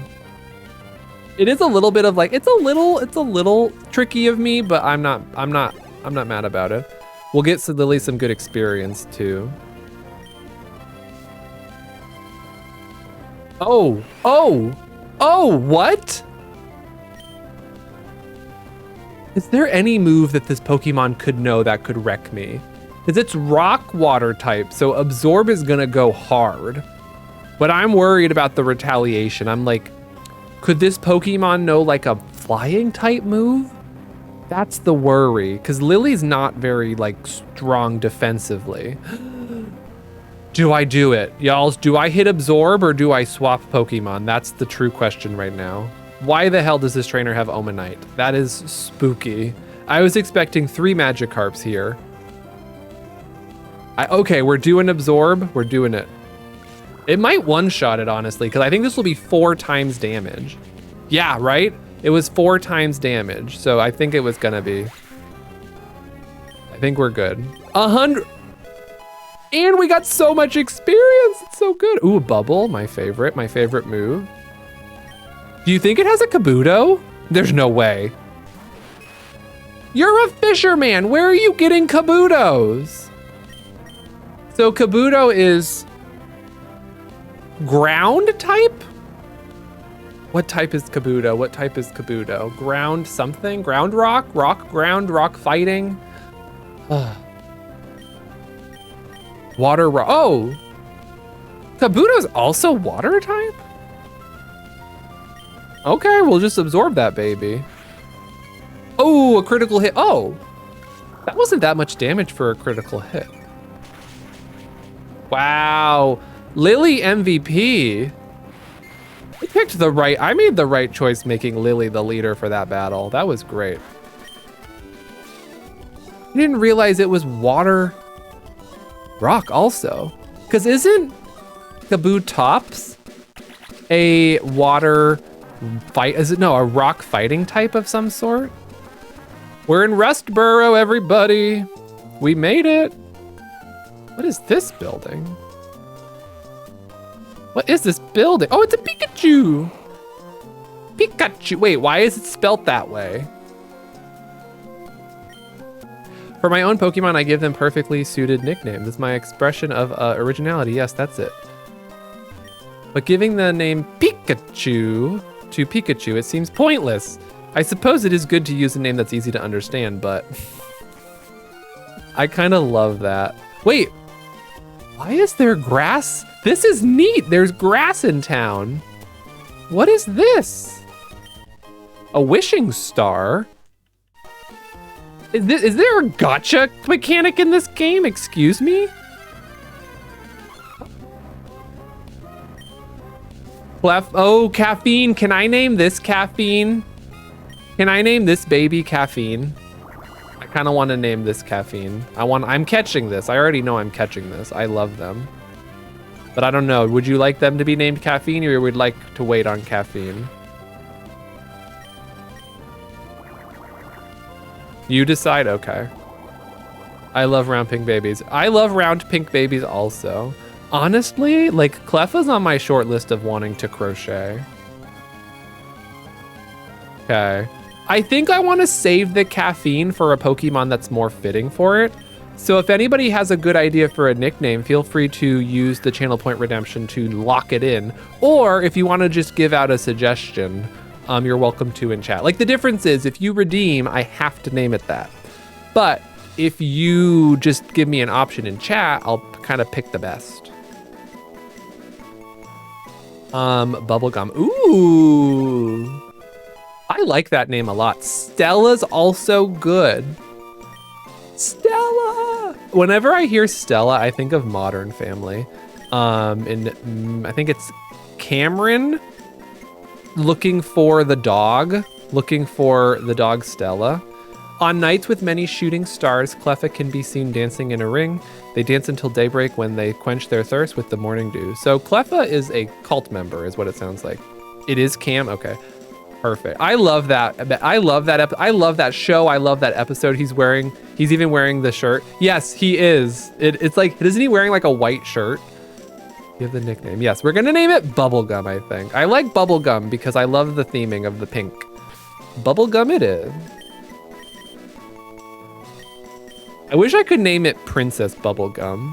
It is a little bit of like, it's a little tricky of me, but I'm not mad about it. We'll get Lily some good experience too. Oh, what? Is there any move that this Pokemon could know that could wreck me? Because it's rock water type, so absorb is gonna go hard. But I'm worried about the retaliation. I'm like, could this Pokemon know like a flying type move? That's the worry, because Lily's not very like strong defensively. Do I do it? Y'all, do I hit absorb or do I swap Pokemon? That's the true question right now. Why the hell does this trainer have Omanite? That is spooky. I was expecting 3 Magikarps here. Okay, we're doing absorb. We're doing it. It might one-shot it, honestly, because I think this will be 4 times damage. Yeah, right? It was 4 times damage, so I think it was gonna be. I think we're good. 100. And we got so much experience. It's so good. Ooh, bubble, my favorite move. Do you think it has a Kabuto? There's no way. You're a fisherman. Where are you getting Kabutos? So Kabuto is ground type? What type is Kabuto? What type is Kabuto? Ground something? Ground rock? Ground rock fighting? Water rock. Oh! Kabuto's also water type? Okay, we'll just absorb that baby. Oh, a critical hit. Oh! That wasn't that much damage for a critical hit. Wow. Lily MVP. I made the right choice making Lily the leader for that battle. That was great. I didn't realize it was water rock also. Because isn't Kabutops a water fight? A rock fighting type of some sort? We're in Rustboro, everybody. We made it. What is this building? What is this building? Oh, it's a Pikachu. Pikachu. Wait, why is it spelt that way? For my own Pokemon, I give them perfectly suited nicknames. It's my expression of originality. Yes, that's it. But giving the name Pikachu to Pikachu, it seems pointless. I suppose it is good to use a name that's easy to understand, but I kind of love that. Wait, why is there grass? This is neat. There's grass in town. What is this? A wishing star? Is there a gotcha mechanic in this game? Excuse me? Oh, caffeine. Can I name this caffeine? Can I name this baby caffeine? I kind of want to name this caffeine. I'm catching this. I already know I'm catching this. I love them. But I don't know. Would you like them to be named caffeine, or would like to wait on caffeine? You decide. Okay. I love round pink babies. I love round pink babies also. Honestly, like Cleffa's on my short list of wanting to crochet. Okay. I think I want to save the caffeine for a Pokemon that's more fitting for it. So if anybody has a good idea for a nickname, feel free to use the channel point redemption to lock it in. Or if you want to just give out a suggestion, you're welcome to in chat. Like the difference is if you redeem, I have to name it that. But if you just give me an option in chat, I'll kind of pick the best. Bubblegum. Ooh. I like that name a lot. Stella's also good. Stella. Whenever I hear Stella, I think of Modern Family. And I think it's Cameron looking for the dog Stella. On nights with many shooting stars, Cleffa can be seen dancing in a ring. They dance until daybreak when they quench their thirst with the morning dew. So Cleffa is a cult member, is what it sounds like. It is Cam. Okay, perfect. I love that. I love that. I love that show. I love that episode. He's even wearing the shirt. Yes, he is. It's like, isn't he wearing like a white shirt? You have the nickname. Yes, we're gonna name it Bubblegum. I think I like Bubblegum because I love the theming of the pink. Bubblegum it is. I wish I could name it Princess Bubblegum.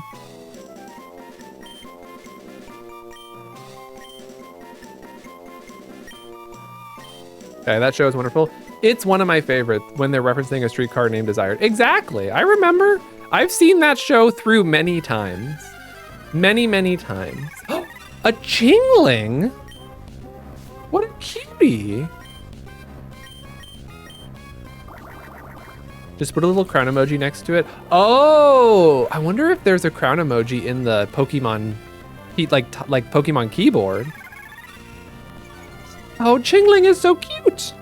Okay, that show is wonderful. It's one of my favorites when they're referencing a streetcar named Desired. Exactly, I remember. I've seen that show through many times. Many, many times. A Chingling? What a cutie. Just put a little crown emoji next to it. Oh, I wonder if there's a crown emoji in the Pokemon, like Pokemon keyboard. Oh, Chingling is so cute.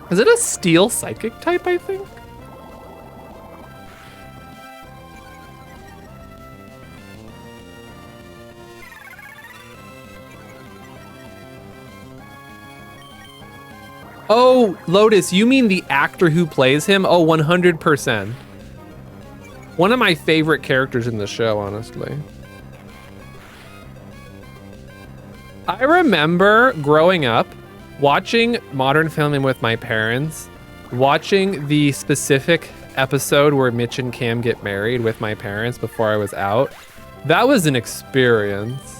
Is it a steel psychic type, I think? Oh, Lotus, you mean the actor who plays him? Oh, 100%. One of my favorite characters in the show, honestly. I remember growing up, watching Modern Family with my parents, watching the specific episode where Mitch and Cam get married with my parents before I was out. That was an experience.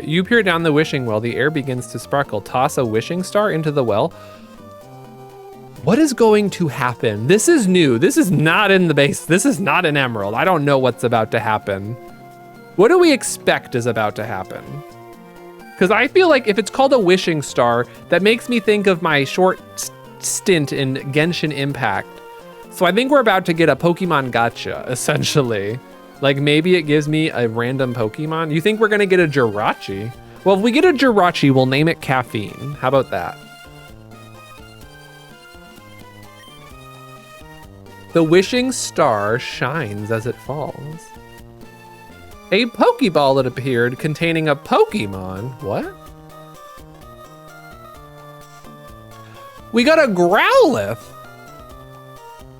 You peer down the wishing well, the air begins to sparkle. Toss a wishing star into the well. What is going to happen? This is new. This is not in the base. This is not an emerald. I don't know what's about to happen. What do we expect is about to happen? Because I feel like if it's called a wishing star, that makes me think of my short stint in Genshin Impact. So I think we're about to get a Pokemon gacha, essentially. Like maybe it gives me a random Pokemon. You think we're gonna get a Jirachi? Well, if we get a Jirachi, we'll name it Caffeine. How about that? The wishing star shines as it falls. A Pokeball that appeared containing a Pokemon. What? We got a Growlithe.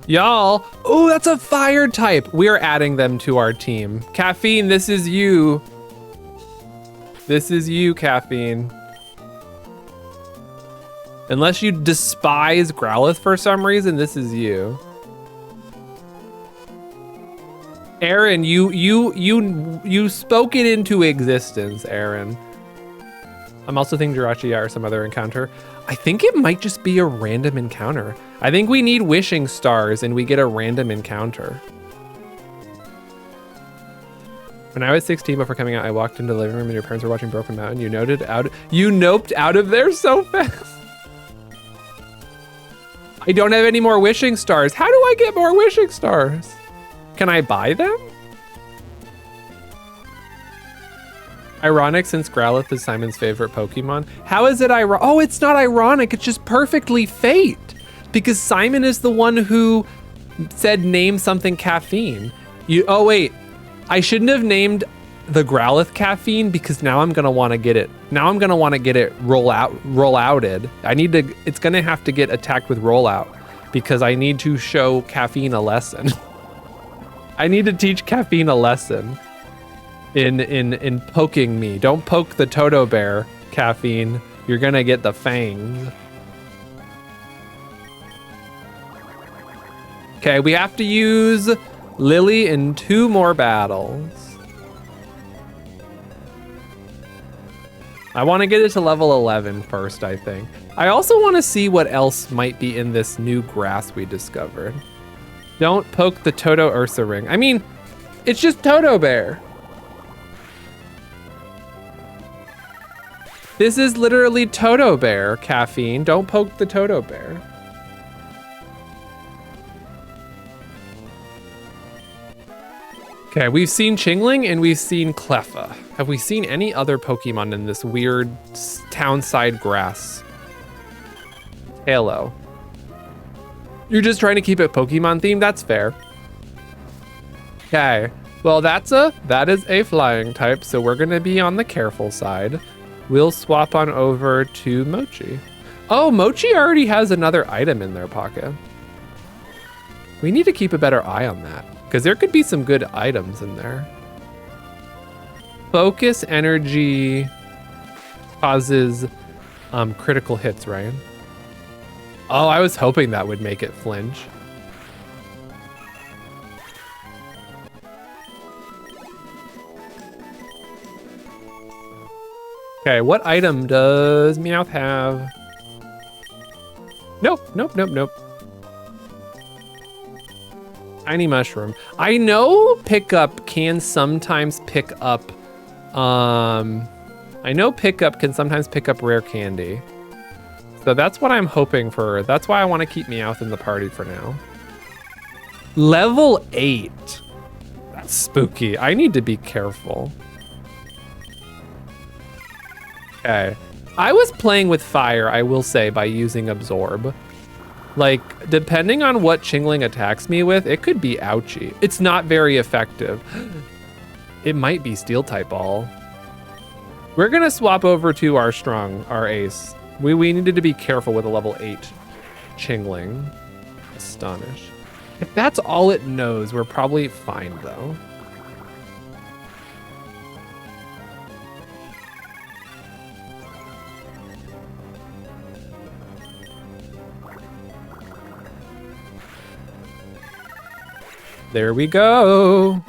Y'all, oh, that's a fire type. We are adding them to our team. Caffeine, this is you. This is you, Caffeine. Unless you despise Growlithe for some reason, this is you. Aaron, you spoke it into existence, Aaron. I'm also thinking Jirachi or some other encounter. I think it might just be a random encounter. I think we need wishing stars and we get a random encounter. When I was 16 before coming out, I walked into the living room and your parents were watching Broken Mountain. You noped out of there so fast. I don't have any more wishing stars. How do I get more wishing stars? Can I buy them? Ironic since Growlithe is Simon's favorite Pokemon. How is it ironic? Oh, it's not ironic. It's just perfectly fate. Because Simon is the one who said name something Caffeine. Oh wait, I shouldn't have named the Growlithe caffeine because now I'm gonna want to get it. Now I'm gonna want to get it rollouted. It's gonna have to get attacked with rollout because I need to show caffeine a lesson. I need to teach caffeine a lesson in poking me. Don't poke the Toto bear, caffeine. You're gonna get the fangs. Okay, we have to use Lily in 2 more battles. I want to get it to level 11 first, I think. I also want to see what else might be in this new grass we discovered. Don't poke the Toto Ursa ring. I mean, it's just Toto bear. This is literally Toto bear, caffeine. Don't poke the Toto bear. Okay, we've seen Chingling and we've seen Cleffa. Have we seen any other Pokemon in this weird townside grass? Halo. You're just trying to keep it Pokemon themed? That's fair. Okay, well that is a flying type, so we're gonna be on the careful side. We'll swap on over to Mochi. Oh, Mochi already has another item in their pocket. We need to keep a better eye on that, because there could be some good items in there. Focus energy causes critical hits, right? Oh, I was hoping that would make it flinch. Okay, what item does Meowth have? Nope. Tiny mushroom. I know pickup can sometimes pick up can sometimes pick up rare candy. So that's what I'm hoping for. That's why I want to keep Meowth in the party for now. Level 8. That's spooky. I need to be careful. Okay. I was playing with fire, I will say, by using Absorb. Like, depending on what Chingling attacks me with, it could be ouchy. It's not very effective. It might be Steel type ball. We're gonna swap over to our ace. We needed to be careful with a level 8 Chingling. Astonish. If that's all it knows, we're probably fine though. There we go.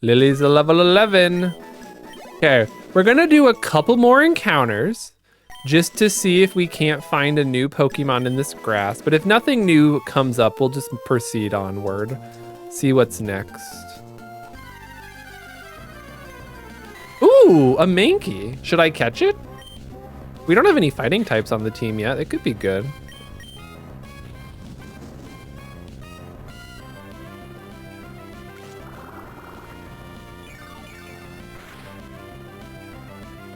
Lily's a level 11. Okay, we're gonna do a couple more encounters just to see if we can't find a new Pokemon in this grass. But if nothing new comes up, we'll just proceed onward. See what's next. Ooh, a Mankey. Should I catch it? We don't have any fighting types on the team yet. It could be good.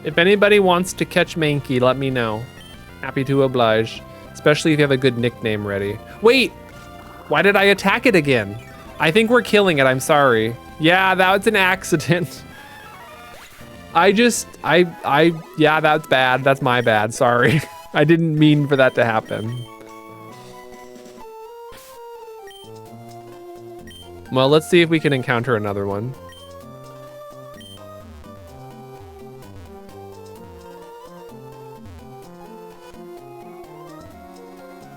If anybody wants to catch Mankey, let me know. Happy to oblige, especially if you have a good nickname ready. Wait, why did I attack it again? I think we're killing it, I'm sorry. Yeah, that was an accident. Yeah, that's bad. That's my bad, sorry. I didn't mean for that to happen. Well, let's see if we can encounter another one.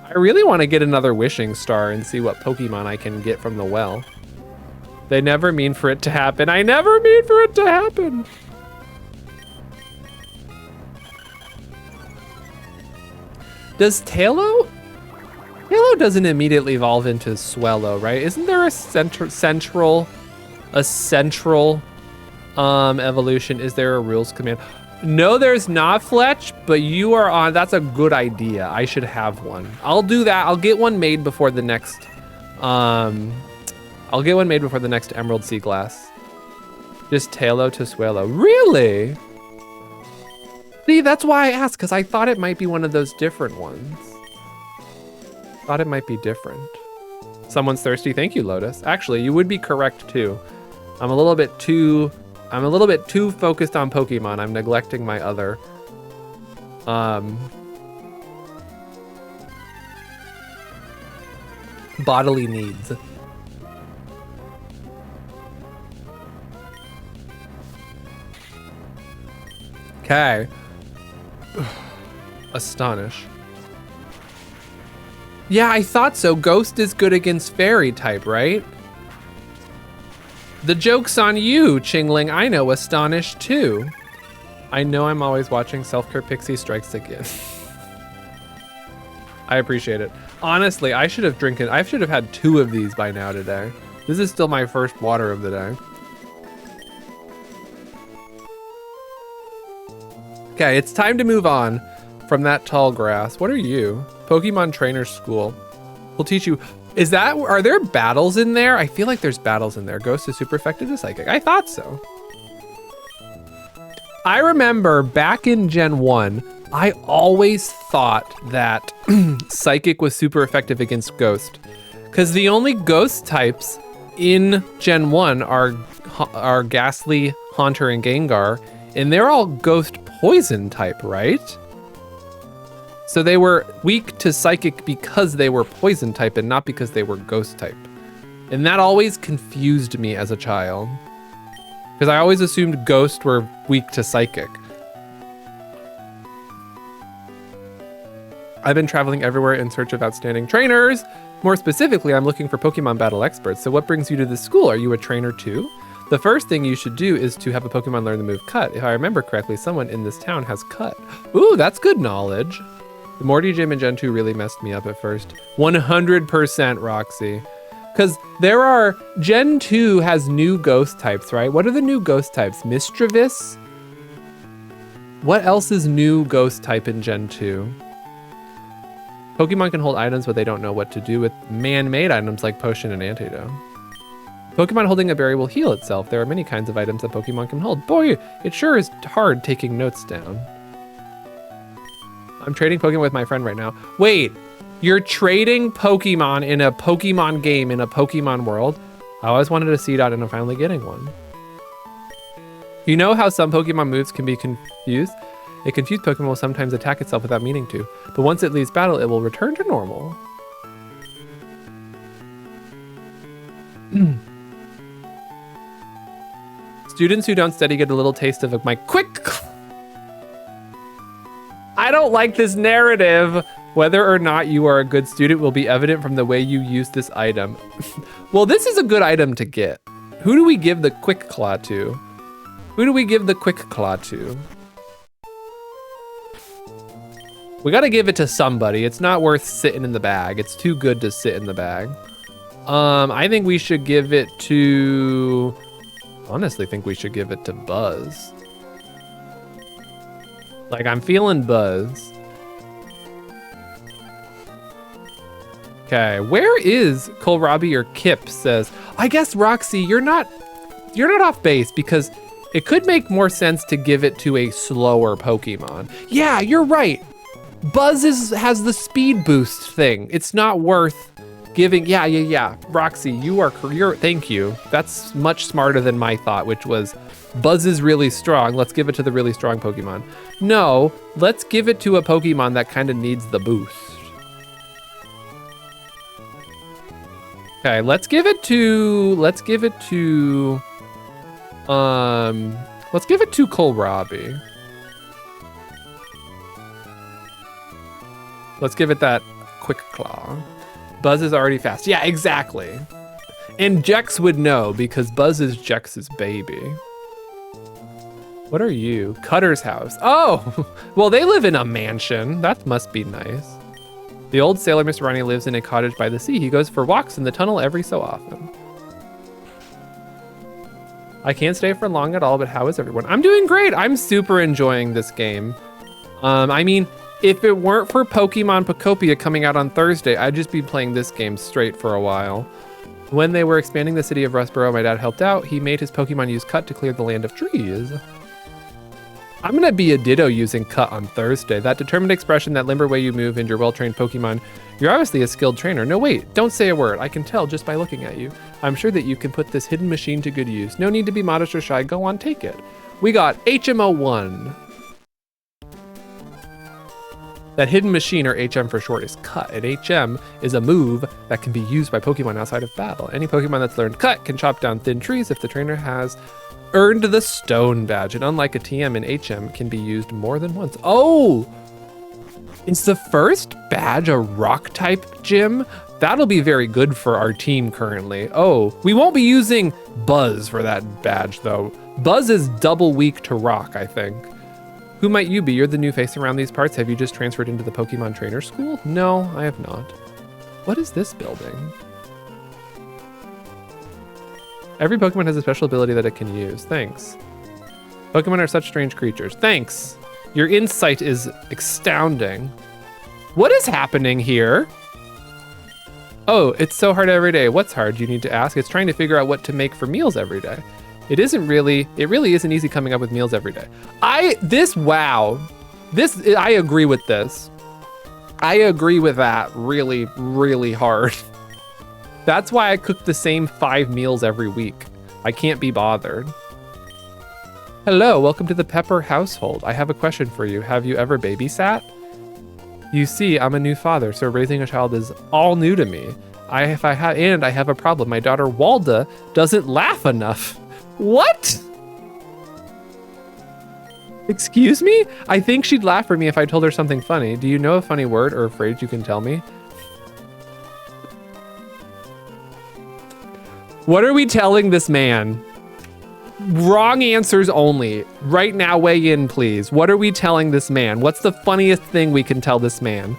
I really want to get another wishing star and see what Pokemon I can get from the well. They never mean for it to happen. I never mean for it to happen. Does Tailo? Tailo doesn't immediately evolve into Swellow, right? Isn't there a central evolution? Is there a rules command? No, there's not, Fletch, but you are on. That's a good idea. I should have one. I'll do that. I'll get one made before the next. Emerald Seaglass. Just Tailo to Swellow. Really? See, that's why I asked, because I thought it might be one of those different ones. Thought it might be different. Someone's thirsty. Thank you, Lotus. Actually, you would be correct too. I'm a little bit too I'm a little bit too focused on Pokemon. I'm neglecting my other bodily needs. Okay. Astonish. Yeah, I thought so. Ghost is good against fairy type, right? The joke's on you, Chingling. I know Astonish too. I know I'm always watching Self-Care Pixie Strikes Again. I appreciate it. Honestly, I should have had 2 of these by now today. This is still my first water of the day. Okay, it's time to move on from that tall grass. What are you? Pokemon Trainer School. We'll teach you. Are there battles in there? I feel like there's battles in there. Ghost is super effective to Psychic. I thought so. I remember back in Gen 1, I always thought that Psychic was super effective against Ghost. Because the only Ghost types in Gen 1 are Ghastly, Haunter, and Gengar. And they're all Ghost Poison type, right? So they were weak to Psychic because they were Poison type and not because they were Ghost type. And that always confused me as a child. Because I always assumed Ghost were weak to Psychic. I've been traveling everywhere in search of outstanding trainers. More specifically, I'm looking for Pokemon battle experts. So what brings you to this school? Are you a trainer too? The first thing you should do is to have a Pokemon learn the move Cut. If I remember correctly, someone in this town has Cut. Ooh, that's good knowledge. The Morty Gym in Gen 2 really messed me up at first. 100% Roxy. Because Gen 2 has new ghost types, right? What are the new ghost types? Mischievous? What else is new ghost type in Gen 2? Pokemon can hold items, but they don't know what to do with man-made items like Potion and Antidote. Pokemon holding a berry will heal itself. There are many kinds of items that Pokemon can hold. Boy, it sure is hard taking notes down. I'm trading Pokemon with my friend right now. Wait, you're trading Pokemon in a Pokemon game in a Pokemon world? I always wanted a Seedot and I'm finally getting one. You know how some Pokemon moves can be confused? A confused Pokemon will sometimes attack itself without meaning to, but once it leaves battle, it will return to normal. Students who don't study get a little taste of my quick... I don't like this narrative. Whether or not you are a good student will be evident from the way you use this item. Well, this is a good item to get. Who do we give the Quick Claw to? Who do we give the Quick Claw to? We gotta give it to somebody. It's not worth sitting in the bag. It's too good to sit in the bag. I think we should give it to... Honestly, think we should give it to Buzz. Like, I'm feeling Buzz. Okay, where is Kohlrabi or Kip says, I guess Roxy, you're not off base because it could make more sense to give it to a slower Pokemon. Yeah, you're right. Buzz has the speed boost thing. It's not worth giving. Yeah. Roxy, you're thank you. That's much smarter than my thought, which was Buzz is really strong. Let's give it to the really strong Pokemon. No, let's give it to a Pokemon that kind of needs the boost. Okay, let's give it to Kohlrabi. Let's give it that Quick Claw. Buzz is already fast. Yeah, exactly. And Jex would know because Buzz is Jex's baby. What are you? Cutter's house. Oh, well, they live in a mansion. That must be nice. The old sailor, Mr. Ronnie, lives in a cottage by the sea. He goes for walks in the tunnel every so often. I can't stay for long at all, but how is everyone? I'm doing great. I'm super enjoying this game. I mean, if it weren't for Pokemon Pocopia coming out on Thursday, I'd just be playing this game straight for a while. When they were expanding the city of Rustboro, my dad helped out. He made his Pokemon use Cut to clear the land of trees. I'm gonna be a Ditto using cut on Thursday. That determined expression, that limber way you move and your well-trained Pokemon. You're obviously a skilled trainer. No, wait, don't say a word. I can tell just by looking at you. I'm sure that you can put this hidden machine to good use. No need to be modest or shy. Go on, take it. We got HMO1. That hidden machine, or HM for short, is cut. And HM is a move that can be used by Pokemon outside of battle. Any Pokemon that's learned cut can chop down thin trees if the trainer has earned the stone badge. And unlike a TM and HM, can be used more than once. Oh! Is the first badge a rock type gym? That'll be very good for our team currently. Oh, we won't be using Buzz for that badge though. Buzz is double weak to rock, I think. Who might you be? You're the new face around these parts. Have you just transferred into the Pokemon Trainer School? No, I have not. What is this building? Every Pokemon has a special ability that it can use. Thanks. Pokemon are such strange creatures. Thanks. Your insight is astounding. What is happening here? Oh, it's so hard every day. What's hard, you need to ask? It's trying to figure out what to make for meals every day. It really isn't easy coming up with meals every day. I agree with this. I agree with that really, really hard. That's why I cook the same 5 meals every week. I can't be bothered. Hello, welcome to the Pepper household. I have a question for you. Have you ever babysat? You see, I'm a new father, so raising a child is all new to me. I have a problem. My daughter Walda doesn't laugh enough. What? Excuse me? I think she'd laugh for me if I told her something funny. Do you know a funny word or a phrase you can tell me? What are we telling this man? Wrong answers only. Right now, weigh in, please. What are we telling this man? What's the funniest thing we can tell this man?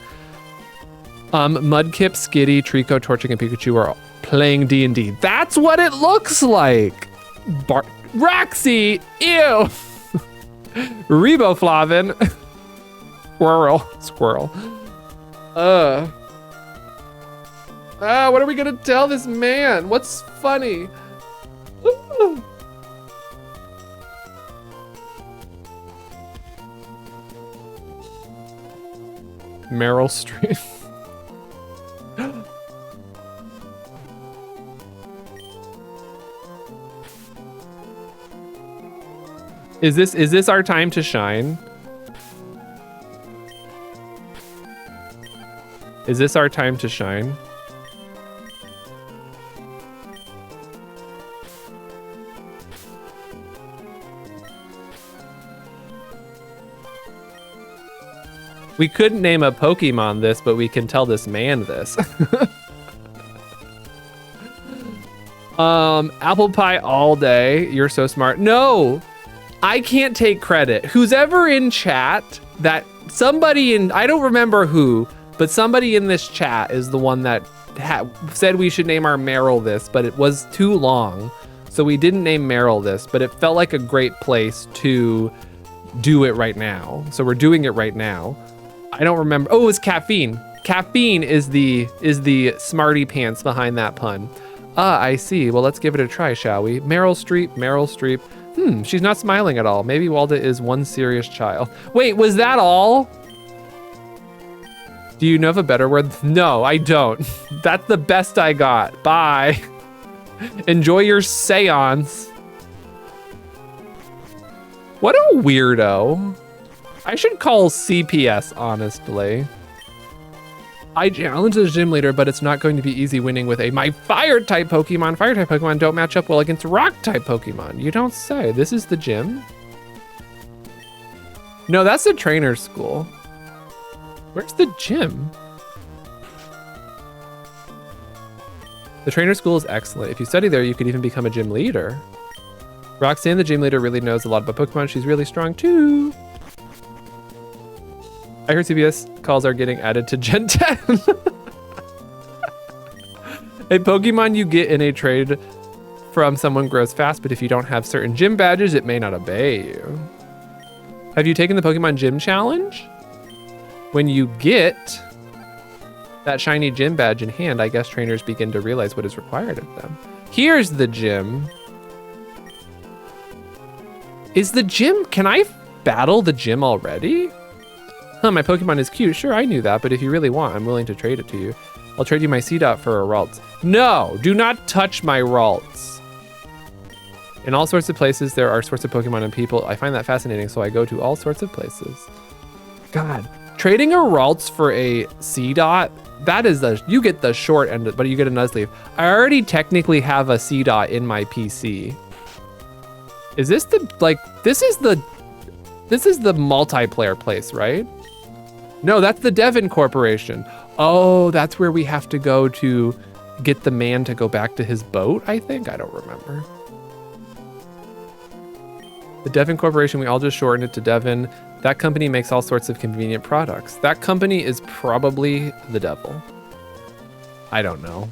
Mudkip, Skitty, Trico, Torchic, and Pikachu are playing D&D. That's what it looks like. Roxy, ew. Riboflavin. Squirrel. What are we gonna tell this man? What's funny? Meryl Streep. Is this our time to shine? Is this our time to shine? We couldn't name a Pokemon this, but we can tell this man this. Apple pie all day. You're so smart. No, I can't take credit. Who's ever in chat, that somebody in, I don't remember who, but somebody in this chat is the one that said we should name our Meryl this, but it was too long. So we didn't name Meryl this, but it felt like a great place to do it right now. So we're doing it right now. I don't remember. Oh, it's caffeine. Caffeine is the smarty pants behind that pun. Ah, I see. Well, let's give it a try, shall we? Meryl Streep. She's not smiling at all. Maybe Walda is one serious child. Wait, was that all? Do you know of a better word? No, I don't. That's the best I got. Bye. Enjoy your seance. What a weirdo. I should call CPS, honestly. I challenged the gym leader, but it's not going to be easy winning with my fire-type Pokemon. Fire-type Pokemon don't match up well against rock-type Pokemon. You don't say. This is the gym? No, that's the trainer school. Where's the gym? The trainer school is excellent. If you study there, you could even become a gym leader. Roxanne, the gym leader, really knows a lot about Pokemon. She's really strong, too. I heard CBS calls are getting added to Gen 10. A Pokemon you get in a trade from someone grows fast, but if you don't have certain gym badges, it may not obey you. Have you taken the Pokemon Gym Challenge? When you get that shiny gym badge in hand, I guess trainers begin to realize what is required of them. Here's the gym. Is the gym, can I battle the gym already? Huh, my Pokemon is cute. Sure, I knew that, but if you really want, I'm willing to trade it to you. I'll trade you my C-Dot for a Ralts. No, do not touch my Ralts. In all sorts of places, there are sorts of Pokemon and people. I find that fascinating, so I go to all sorts of places. God, trading a Ralts for a C-Dot, that is you get the short end, but you get a Nuzleaf. I already technically have a C-Dot in my PC. Is this the, like, this is the multiplayer place, right? No, that's the Devon Corporation. Oh, that's where we have to go to get the man to go back to his boat, I think? I don't remember. The Devon Corporation, we all just shortened it to Devon. That company makes all sorts of convenient products. That company is probably the devil. I don't know.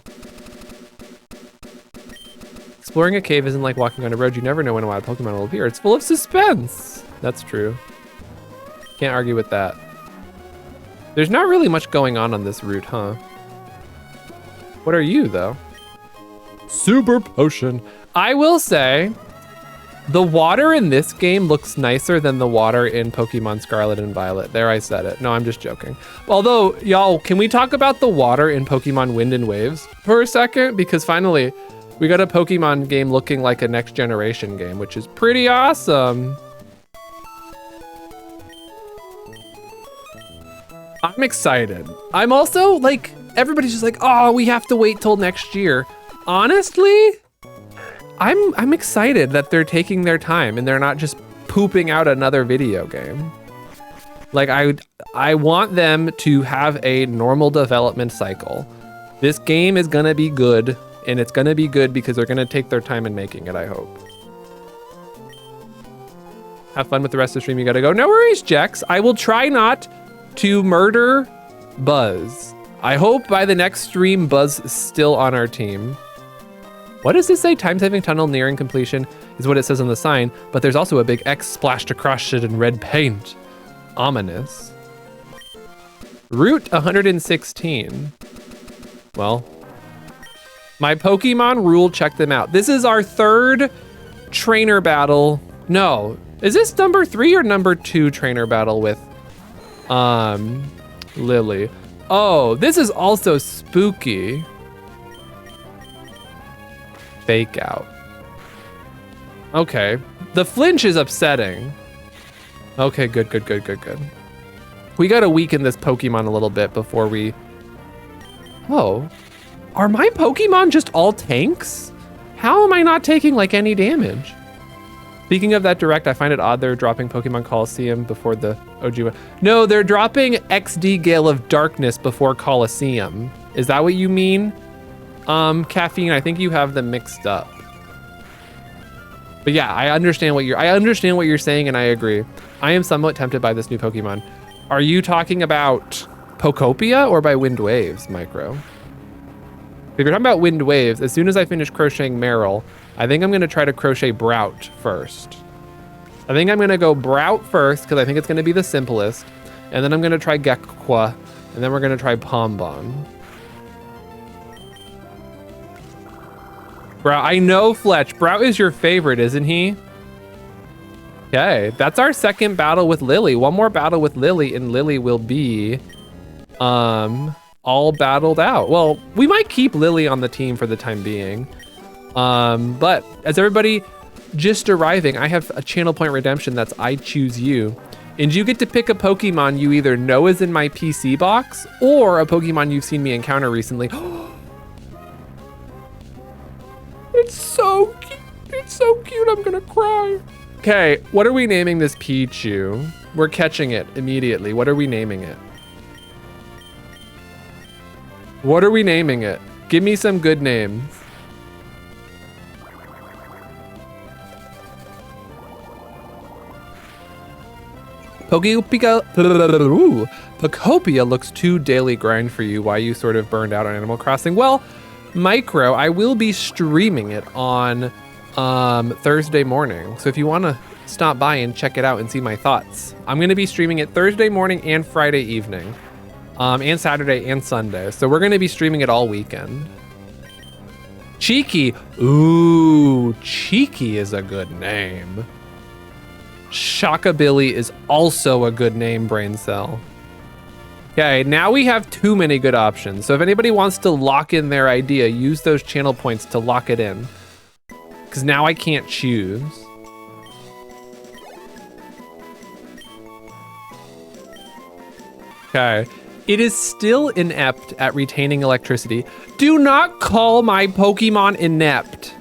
Exploring a cave isn't like walking on a road. You never know when a wild Pokemon will appear. It's full of suspense. That's true. Can't argue with that. There's not really much going on this route, huh? What are you, though? Super Potion. I will say, the water in this game looks nicer than the water in Pokemon Scarlet and Violet. There, I said it. No, I'm just joking. Although, y'all, can we talk about the water in Pokemon Wind and Waves for a second? Because finally, we got a Pokemon game looking like a next generation game, which is pretty awesome. I'm excited. I'm also like, everybody's just like, oh, we have to wait till next year. Honestly, I'm excited that they're taking their time and they're not just pooping out another video game. Like I want them to have a normal development cycle. This game is gonna be good, and it's gonna be good because they're gonna take their time in making it, I hope. Have fun with the rest of the stream, you gotta go. No worries, Jex. I will try not to murder Buzz. I hope by the next stream, Buzz is still on our team. What does this say? Time-saving tunnel nearing completion is what it says on the sign, but there's also a big X splashed across it in red paint. Ominous. Route 116. Well, my Pokemon rule, check them out. This is our third trainer battle. No, is this number 3 or number 2 trainer battle with Lily? Oh, this is also spooky. Fake out. Okay, the flinch is upsetting. Okay, good. We gotta weaken this Pokemon a little bit before we... Oh, are my Pokemon just all tanks? How am I not taking like any damage? Speaking of that direct, I find it odd they're dropping Pokemon Coliseum before the OG one. No, they're dropping XD Gale of Darkness before Coliseum. Is that what you mean? Caffeine, I think you have them mixed up. But yeah, I understand what you're saying, and I agree. I am somewhat tempted by this new Pokemon. Are you talking about Pokopia or by Wind Waves, Micro? If you're talking about Wind Waves, as soon as I finish crocheting Meryl, I think I'm gonna try to crochet Brout first. I think I'm gonna go Brout first, because I think it's gonna be the simplest. And then I'm gonna try Gekwa, and then we're gonna try Pombon. Brout, I know, Fletch. Brout is your favorite, isn't he? Okay, that's our second battle with Lily. One more battle with Lily, and Lily will be all battled out. Well, we might keep Lily on the team for the time being. But as everybody just arriving, I have a channel point redemption that's I choose you. And you get to pick a Pokemon you either know is in my PC box or a Pokemon you've seen me encounter recently. It's so cute. It's so cute. I'm gonna cry. Okay, what are we naming this Pichu? We're catching it immediately. What are we naming it? What are we naming it? Give me some good names. Pokopia looks too daily grind for you. Why you sort of burned out on Animal Crossing? Well, Micro, I will be streaming it on Thursday morning. So if you want to stop by and check it out and see my thoughts, I'm going to be streaming it Thursday morning and Friday evening, and Saturday and Sunday. So we're going to be streaming it all weekend. Cheeky. Ooh, Cheeky is a good name. Shockabilly is also a good name, Brain Cell. Okay, now we have too many good options. So if anybody wants to lock in their idea, use those channel points to lock it in. Because now I can't choose. Okay. It is still inept at retaining electricity. Do not call my Pokemon inept.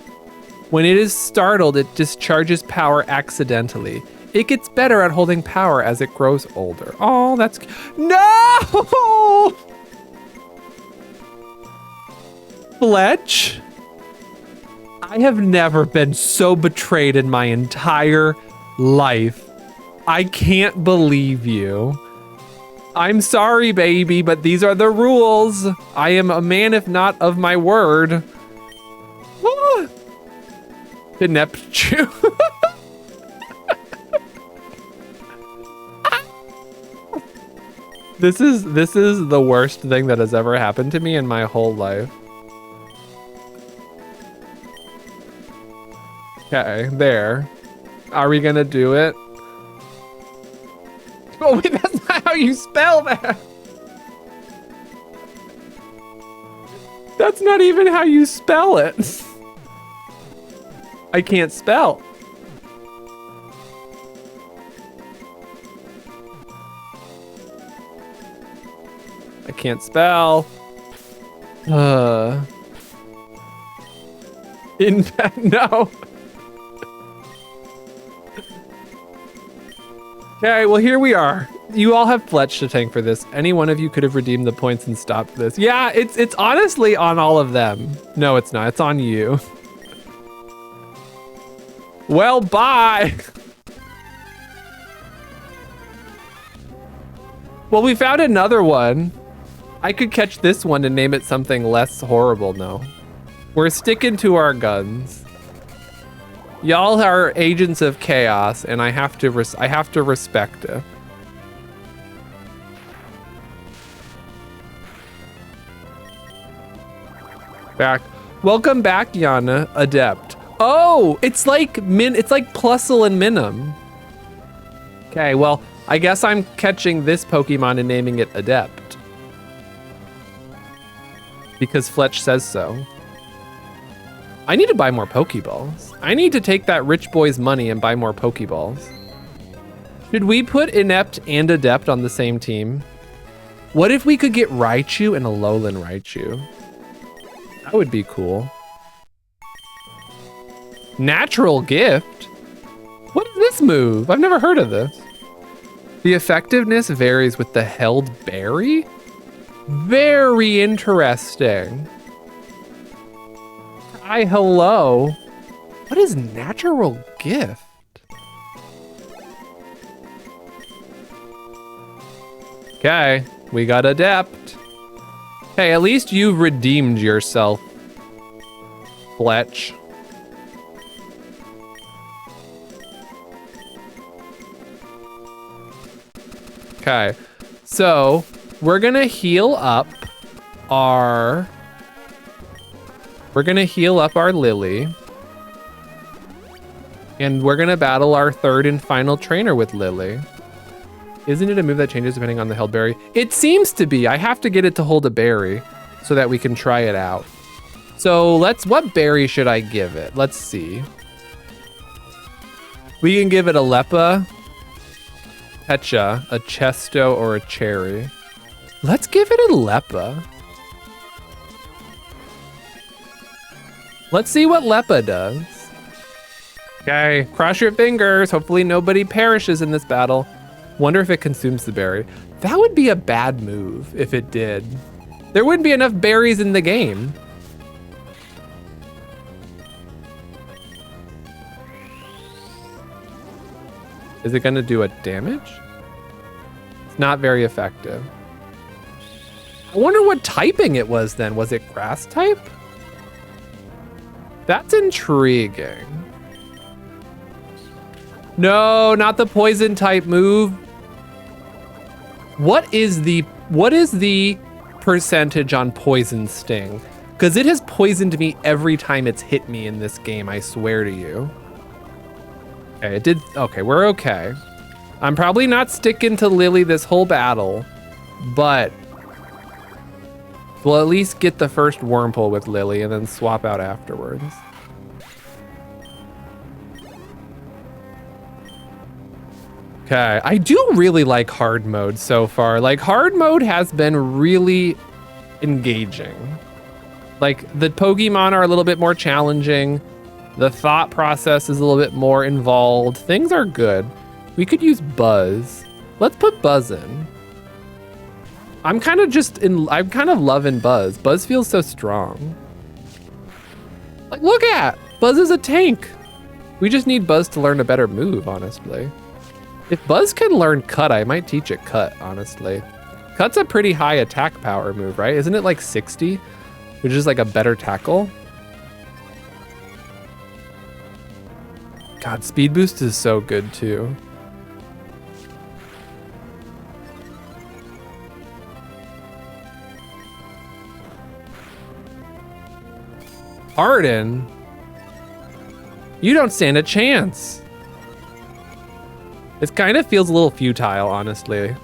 When it is startled, it discharges power accidentally. It gets better at holding power as it grows older. Oh, that's... No! Fletch? I have never been so betrayed in my entire life. I can't believe you. I'm sorry, baby, but these are the rules. I am a man if not of my word. Ah. Ineptitude. This is the worst thing that has ever happened to me in my whole life. Okay, there. Are we gonna do it? Oh wait, that's not how you spell that. That's not even how you spell it. I can't spell. I can't spell. No. Okay, well here we are. You all have Fletch to thank for this. Any one of you could have redeemed the points and stopped this. Yeah, it's honestly on all of them. No, it's not. It's on you. Well, bye. Well, we found another one. I could catch this one and name it something less horrible. No, we're sticking to our guns. Y'all are agents of chaos, and I have to respect it. Back. Welcome back, Yana, Adept. Oh, it's like Plusle and Minim. Okay, well, I guess I'm catching this Pokemon and naming it Adept. Because Fletch says so. I need to buy more Pokeballs. I need to take that rich boy's money and buy more Pokeballs. Should we put Inept and Adept on the same team? What if we could get Raichu and a Alolan Raichu? That would be cool. Natural Gift? What is this move? I've never heard of this. The effectiveness varies with the held berry? Very interesting. Hi, hello. What is Natural Gift? Okay, we got Adept. Hey, at least you've redeemed yourself, Fletch. Okay, so we're gonna heal up our Lily. And we're gonna battle our third and final trainer with Lily. Isn't it a move that changes depending on the held berry? It seems to be. I have to get it to hold a berry so that we can try it out. So what berry should I give it? Let's see. We can give it a Leppa, Pecha, a Chesto, or a Cherry. Let's give it a Leppa. Let's see what Leppa does. Okay, cross your fingers. Hopefully nobody perishes in this battle. Wonder if it consumes the berry. That would be a bad move if it did. There wouldn't be enough berries in the game. Is it gonna do a damage? It's not very effective. I wonder what typing it was then. Was it grass type? That's intriguing. No, not the poison type move. What is the percentage on poison sting? Because it has poisoned me every time it's hit me in this game, I swear to you. Okay, it did. Okay, we're okay. I'm probably not sticking to Lily this whole battle, but we'll at least get the first Wurmple with Lily and then swap out afterwards. Okay, I do really like hard mode so far. Like, hard mode has been really engaging. Like, the Pokemon are a little bit more challenging. The thought process is a little bit more involved. Things are good. We could use Buzz. Let's put Buzz in. I'm kind of loving Buzz. Buzz feels so strong. Like, look at Buzz is a tank. We just need Buzz to learn a better move, honestly. If Buzz can learn Cut, I might teach it Cut, honestly. Cut's a pretty high attack power move, right? Isn't it like 60? Which is like a better tackle. God, Speed Boost is so good too. Harden? You don't stand a chance. It kind of feels a little futile, honestly.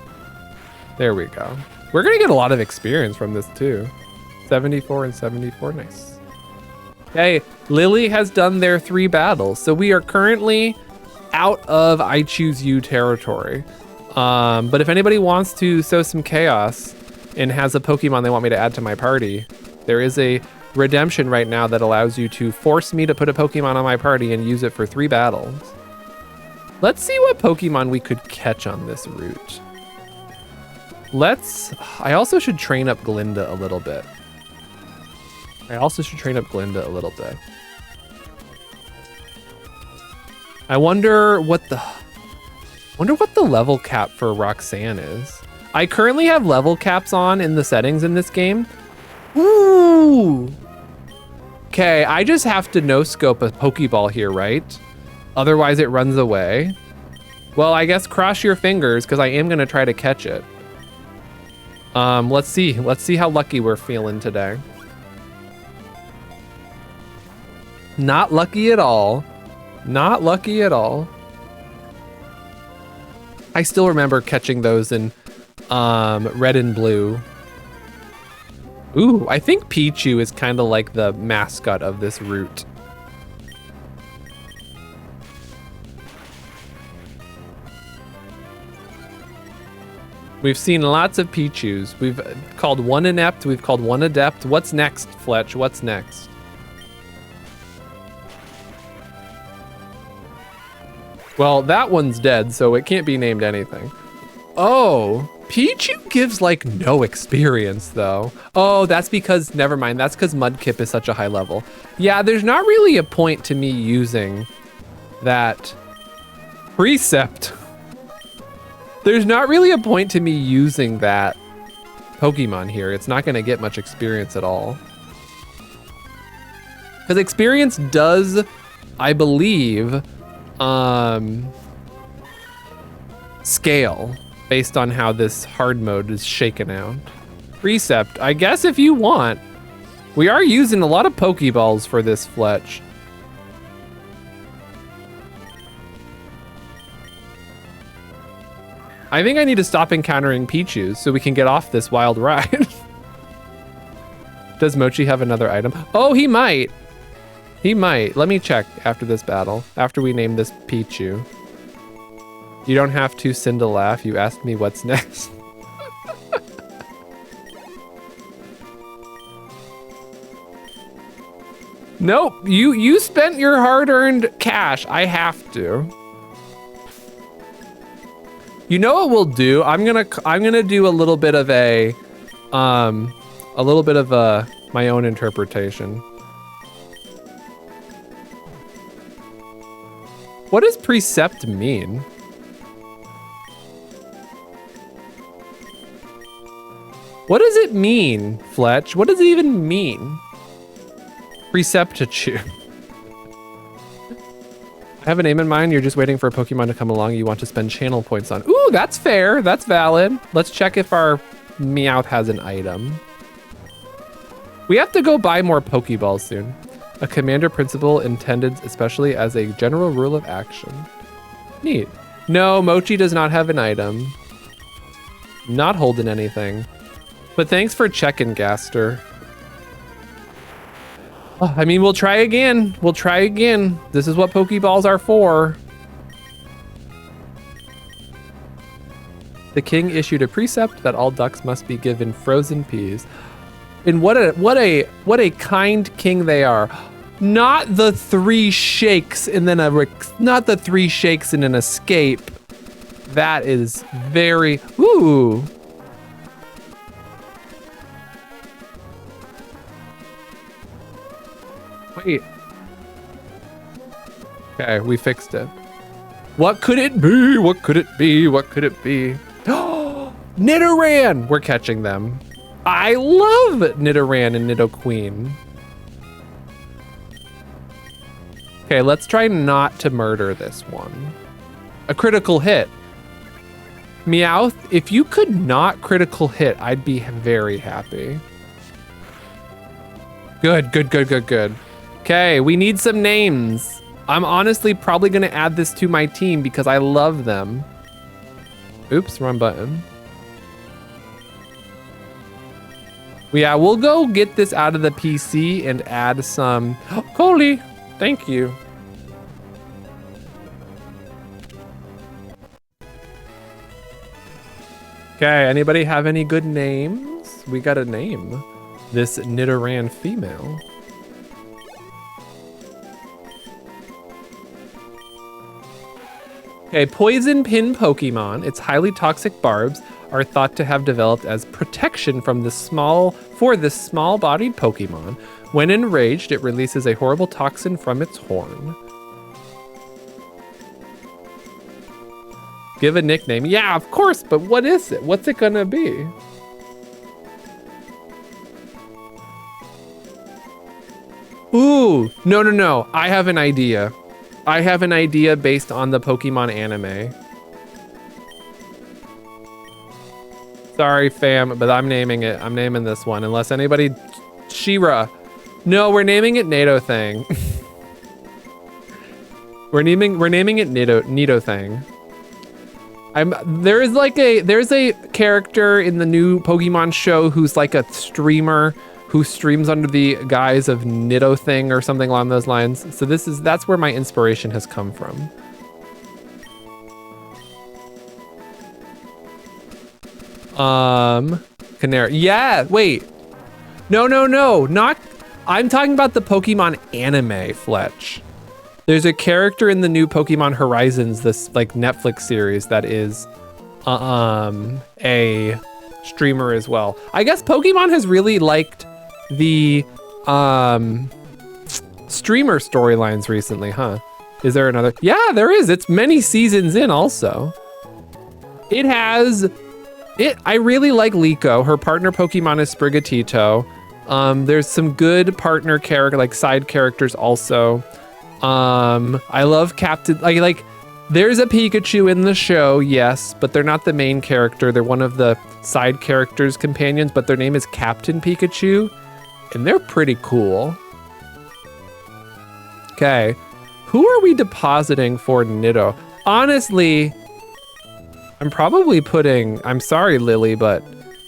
There we go. We're gonna get a lot of experience from this too. 74 and 74, nice. Okay, Lily has done their 3 battles. So we are currently out of I Choose You territory. But if anybody wants to sow some chaos and has a Pokemon they want me to add to my party, there is a redemption right now that allows you to force me to put a Pokemon on my party and use it for 3 battles. Let's see what Pokemon we could catch on this route. I also should train up Glinda a little bit. I wonder what the level cap for Roxanne is. I currently have level caps on in the settings in this game. Ooh. Okay, I just have to no-scope a Pokeball here, right? Otherwise it runs away. Well, I guess cross your fingers because I am gonna try to catch it. Let's see how lucky we're feeling today. Not lucky at all. Not lucky at all. I still remember catching those in red and blue. Ooh, I think Pichu is kind of like the mascot of this route. We've seen lots of Pichus. We've called one inept, we've called one adept. What's next, Fletch? What's next? Well, that one's dead, so it can't be named anything. Oh, Pichu gives like no experience though. Oh, that's because, never mind, that's because Mudkip is such a high level. Yeah, there's not really a point to me using that precept. There's not really a point to me using that Pokemon here. It's not gonna get much experience at all. Because experience does, I believe, scale based on how this hard mode is shaken out. Precept, I guess if you want. We are using a lot of Pokeballs for this Fletch. I think I need to stop encountering Pichus so we can get off this wild ride. Does Mochi have another item? Oh, he might. He might. Let me check after this battle, after we name this Pichu. You don't have to send a laugh. You asked me what's next. Nope, you spent your hard-earned cash. I have to. You know what we'll do? I'm gonna do a little bit of my own interpretation. What does precept mean? What does it mean, Fletch? What does it even mean? Preceptichu. I have a name in mind. You're just waiting for a Pokemon to come along you want to spend channel points on. Ooh, that's fair. That's valid. Let's check if our Meowth has an item. We have to go buy more Pokeballs soon. A commander principle intended especially as a general rule of action. Neat. No, Mochi does not have an item. Not holding anything. But thanks for checking, Gaster. Oh, I mean, we'll try again. We'll try again. This is what Pokeballs are for. The king issued a precept that all ducks must be given frozen peas. And what a kind king they are. Not the 3 shakes and then not the 3 shakes and an escape. That is very, ooh. Wait. Okay, we fixed it. What could it be? What could it be? What could it be? Nidoran! We're catching them. I love Nidoran and Nidoqueen. Okay, let's try not to murder this one. A critical hit. Meowth, if you could not critical hit, I'd be very happy. Good, good, good, good, good. Okay, we need some names. I'm honestly probably gonna add this to my team because I love them. Oops, wrong button. Yeah, we'll go get this out of the PC and add some. Oh, Coley, thank you. Okay, anybody have any good names? We got a name. This Nidoran female. Okay, poison pin Pokemon. Its highly toxic barbs are thought to have developed as protection from this small-bodied Pokemon. When enraged, it releases a horrible toxin from its horn. Give a nickname. Yeah, of course, but what is it? What's it gonna be? Ooh, no. I have an idea. I have an idea based on the Pokemon anime. Sorry, fam, but I'm naming it. I'm naming this one, unless anybody... She-Ra. No, we're naming it Nidothang. we're naming it Nidothang. There's a character in the new Pokemon show who's like a streamer who streams under the guise of Nidothing or something along those lines. So that's where my inspiration has come from. Canary. Yeah, wait. No, not. I'm talking about the Pokemon anime, Fletch. There's a character in the new Pokemon Horizons, this like Netflix series that is a streamer as well. I guess Pokemon has really liked the streamer storylines recently, huh? Is there another? Yeah, there is. It's many seasons in also. I really like Liko. Her partner Pokemon is Sprigatito. There's some good partner character, like side characters also. I love Captain, like there's a Pikachu in the show, yes, but they're not the main character. They're one of the side characters' companions, but their name is Captain Pikachu, and they're pretty cool. Okay, who are we depositing for Nido? Honestly, I'm probably I'm sorry, Lily, but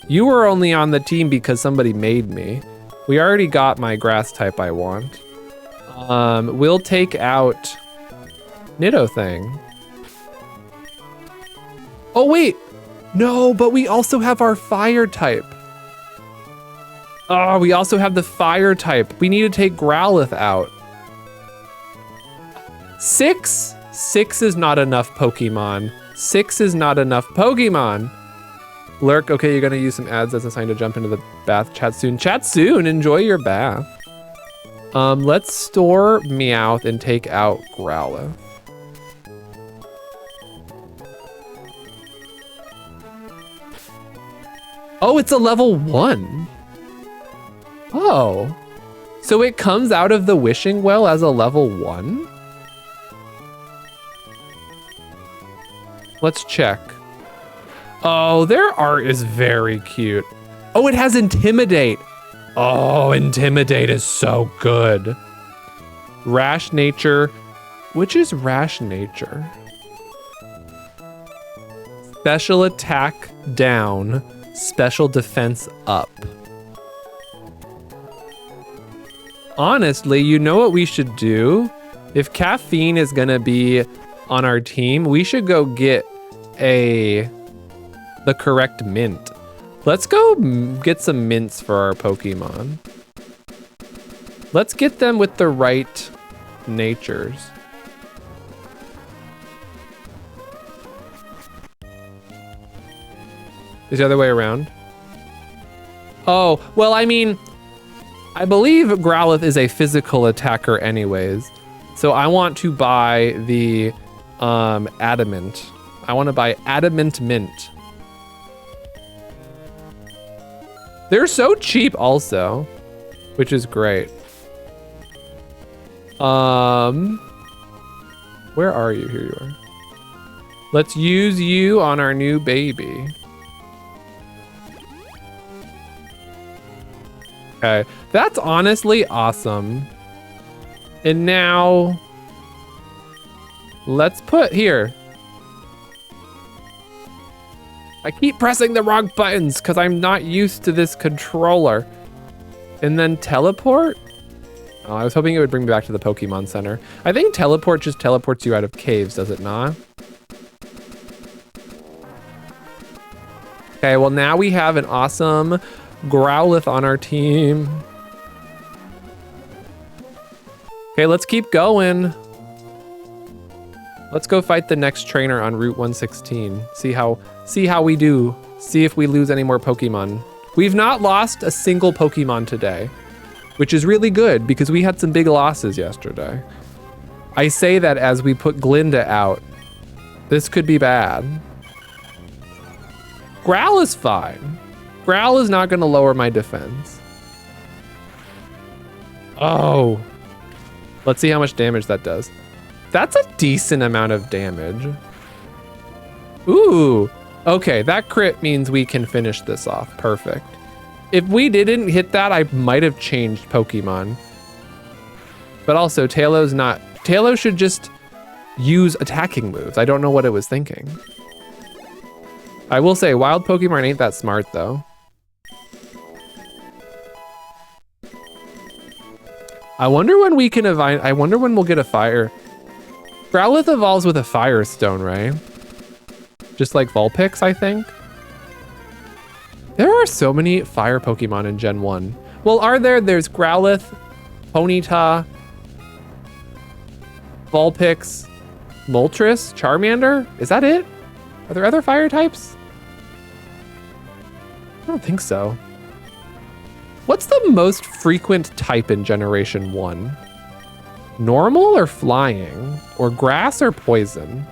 you were only on the team because somebody made me. We already got my grass type I want. We'll take out Nidothang. Oh wait, no, but we also have our fire type. Oh, we also have the fire type. We need to take Growlithe out. 6 is not enough Pokemon. 6 is not enough Pokemon. Lurk, okay, you're gonna use some ads as a sign to jump into the bath. Chat soon. Chat soon, enjoy your bath. Let's store Meowth and take out Growlithe. Oh, it's a level 1. Oh, so it comes out of the wishing well as a level 1? Let's check. Oh, their art is very cute. Oh, it has Intimidate. Oh, Intimidate is so good. Rash Nature. Which is Rash Nature? Special attack down, special defense up. Honestly, you know what we should do? If Caffeine is gonna be on our team, we should go get the correct mint. Let's go get some mints for our Pokemon. Let's get them with the right natures. Is the other way around? Oh, well, I mean, I believe Growlithe is a physical attacker anyways. So I want to buy the Adamant. I want to buy Adamant Mint. They're so cheap also, which is great. Where are you? Here you are. Let's use you on our new baby. Okay, that's honestly awesome. And now, let's put here. I keep pressing the wrong buttons because I'm not used to this controller. And then teleport? Oh, I was hoping it would bring me back to the Pokemon Center. I think teleport just teleports you out of caves, does it not? Okay, well now we have an awesome Growlithe on our team. Okay, let's keep going. Let's go fight the next trainer on Route 116. See how we do. See if we lose any more Pokemon. We've not lost a single Pokemon today, which is really good because we had some big losses yesterday. I say that as we put Glinda out. This could be bad. Growl is fine. Growl is not gonna lower my defense. Oh. Let's see how much damage that does. That's a decent amount of damage. Ooh. Okay, that crit means we can finish this off. Perfect. If we didn't hit that, I might have changed Pokemon. But also, Tailo should just use attacking moves. I don't know what it was thinking. I will say, wild Pokemon ain't that smart, though. I wonder when we can evolve. I wonder when we'll get a fire. Growlithe evolves with a Fire Stone, right? Just like Vulpix, I think. There are so many fire Pokemon in Gen 1. Well, are there? There's Growlithe, Ponyta, Vulpix, Moltres, Charmander. Is that it? Are there other fire types? I don't think so. What's the most frequent type in Generation 1? Normal or flying? Or grass or poison?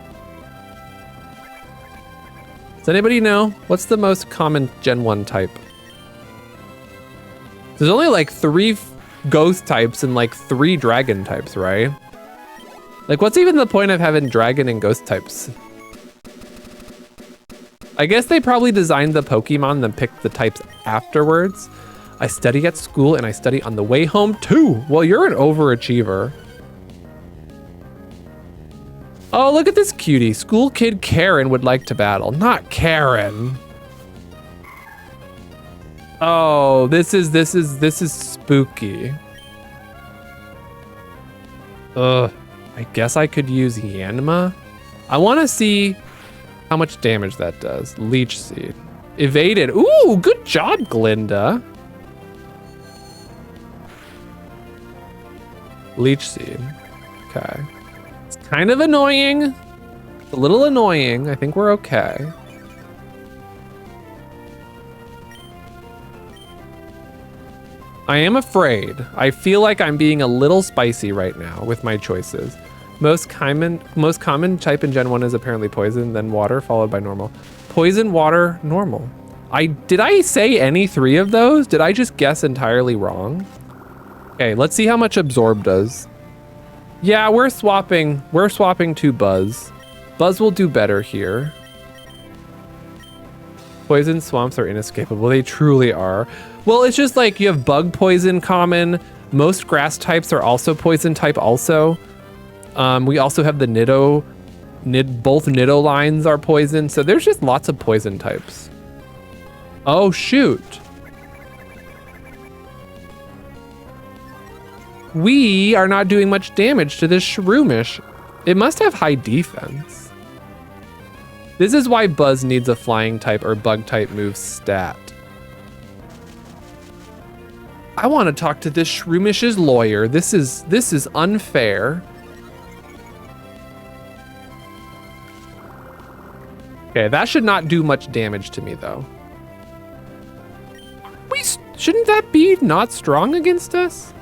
Does anybody know? What's the most common Gen 1 type? There's only like 3 ghost types and like 3 dragon types, right? Like, what's even the point of having dragon and ghost types? I guess they probably designed the Pokemon then picked the types afterwards. I study at school and I study on the way home too. Well, you're an overachiever. Oh, look at this cutie. School kid Karen would like to battle. Not Karen. Oh, this is spooky. Ugh. I guess I could use Yanma. I want to see how much damage that does. Leech Seed. Evaded. Ooh, good job, Glinda. Leech Seed. Okay. It's kind of annoying. It's a little annoying. I think we're okay. I am afraid. I feel like I'm being a little spicy right now with my choices. Most common type in Gen 1 is apparently poison, then water, followed by normal. Poison, water, normal. Did I say any 3 of those? Did I just guess entirely wrong? Okay, let's see how much Absorb does. Yeah, we're swapping to Buzz. Buzz will do better here. Poison swamps are inescapable. They truly are. Well, it's just like you have bug poison common. Most grass types are also poison type also. We also have the Niddo Both Nidolines are poison, so there's just lots of poison types. Oh, shoot. We are not doing much damage to this Shroomish. It must have high defense. This is why Buzz needs a flying type or bug type move stat. I want to talk to this Shroomish's lawyer. This is unfair. Okay, that should not do much damage to me though. Shouldn't that be not strong against us?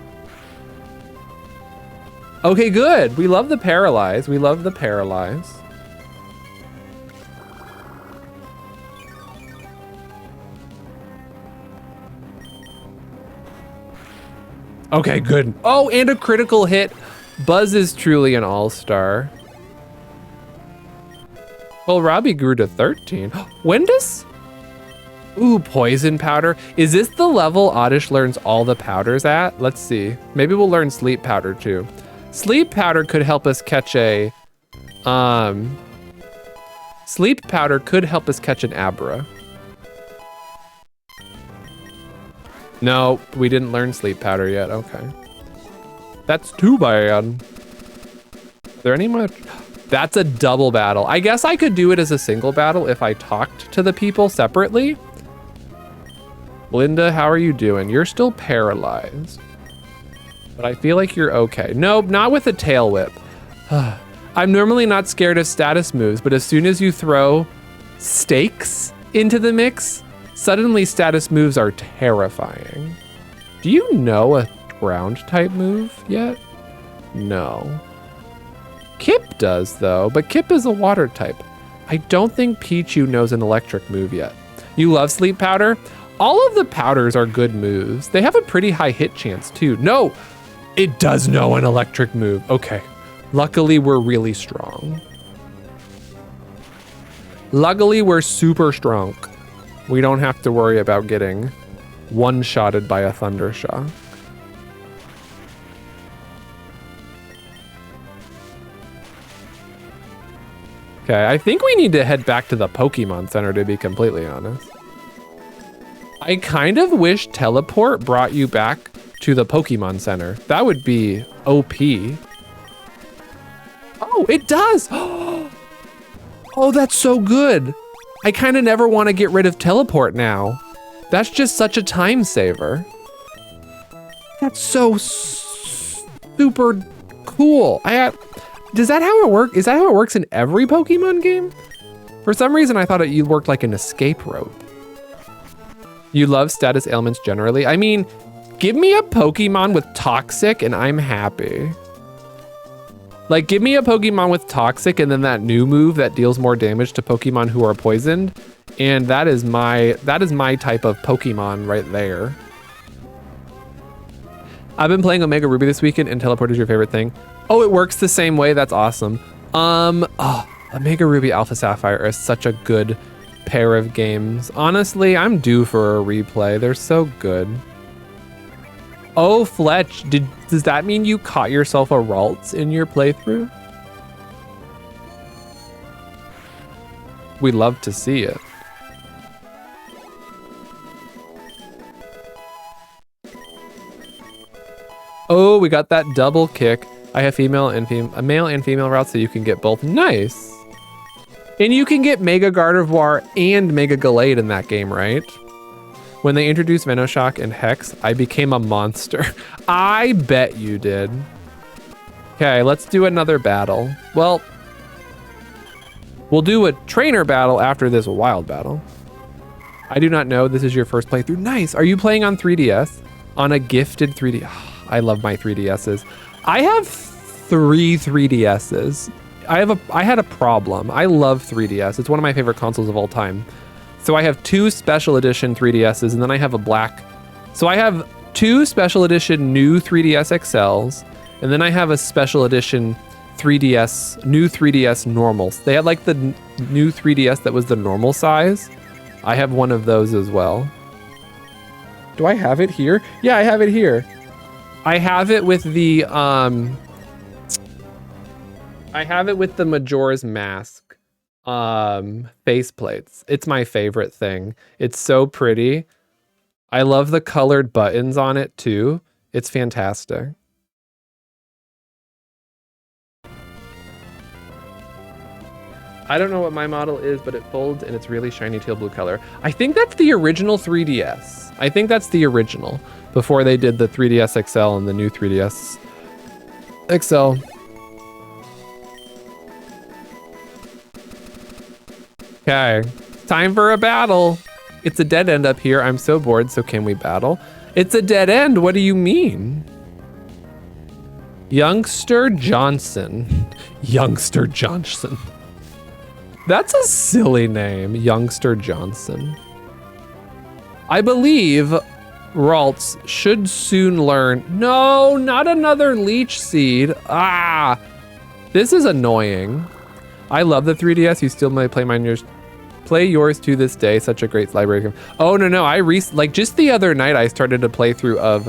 Okay, good. We love the paralyze. We love the paralyze. Okay, good. Oh, and a critical hit. Buzz is truly an all-star. Well, Robbie grew to 13. When does... Ooh, poison powder. Is this the level Oddish learns all the powders at? Let's see. Maybe we'll learn sleep powder too. Sleep powder could help us catch a... Sleep powder could help us catch an Abra. No, we didn't learn sleep powder yet. Okay. That's too bad. Is there any much? That's a double battle. I guess I could do it as a single battle if I talked to the people separately. Linda, how are you doing? You're still paralyzed. But I feel like you're okay. Nope, not with a tail whip. I'm normally not scared of status moves, but as soon as you throw stakes into the mix, suddenly status moves are terrifying. Do you know a ground type move yet? No. Kip does though, but Kip is a water type. I don't think Pichu knows an electric move yet. You love sleep powder? All of the powders are good moves. They have a pretty high hit chance too. No, it does know an electric move. Okay, luckily we're really strong. Luckily we're super strong. We don't have to worry about getting one-shotted by a thunder shock. Okay, I think we need to head back to the Pokemon Center, to be completely honest. I kind of wish teleport brought you back to the Pokemon Center. That would be OP. Oh, it does! Oh, that's so good. I kind of never want to get rid of teleport now. That's just such a time saver. That's so super cool. Does that how it work? Is that how it works in every Pokemon game? For some reason, I thought it worked like an escape rope. You love status ailments generally? I mean, give me a Pokemon with Toxic and I'm happy. Like, give me a Pokemon with Toxic and then that new move that deals more damage to Pokemon who are poisoned. And that is my type of Pokemon right there. I've been playing Omega Ruby this weekend and teleport is your favorite thing. Oh, it works the same way. That's awesome. Omega Ruby Alpha Sapphire is such a good pair of games. Honestly, I'm due for a replay. They're so good. Oh, Fletch, does that mean you caught yourself a Ralts in your playthrough? We'd love to see it. Oh, we got that double kick. I have a male and female route, so you can get both. Nice. And you can get Mega Gardevoir and Mega Gallade in that game, right? When they introduced Venoshock and Hex, I became a monster. I bet you did. Okay, let's do another battle. Well, we'll do a trainer battle after this wild battle. I do not know. This is your first playthrough. Nice. Are you playing on 3DS? On a gifted 3D? Oh, I love my 3DSs. I have 3 3DSs. I had a problem. I love 3DS. It's one of my favorite consoles of all time. So I have 2 special edition 3DSs and then I have a black. So I have 2 special edition new 3DS XLs and then I have a special edition 3DS, new 3DS normals. They had like the new 3DS that was the normal size. I have one of those as well. Do I have it here? Yeah, I have it here. I have it with the I have it with the Majora's Mask faceplates. It's my favorite thing. It's so pretty. I love the colored buttons on it too. It's fantastic. I don't know what my model is, but it folds and it's really shiny teal blue color. I think that's the original 3DS. I think that's the original before they did the 3DS XL and the new 3DS XL. Okay, time for a battle. It's a dead end up here. I'm so bored, so can we battle? It's a dead end, what do you mean? Youngster Johnson. Youngster Johnson. That's a silly name, Youngster Johnson. I believe Ralts should soon learn. No, not another leech seed. Ah, this is annoying. I love the 3DS. You still may play yours to this day. Such a great library. Oh no, like just the other night I started a playthrough of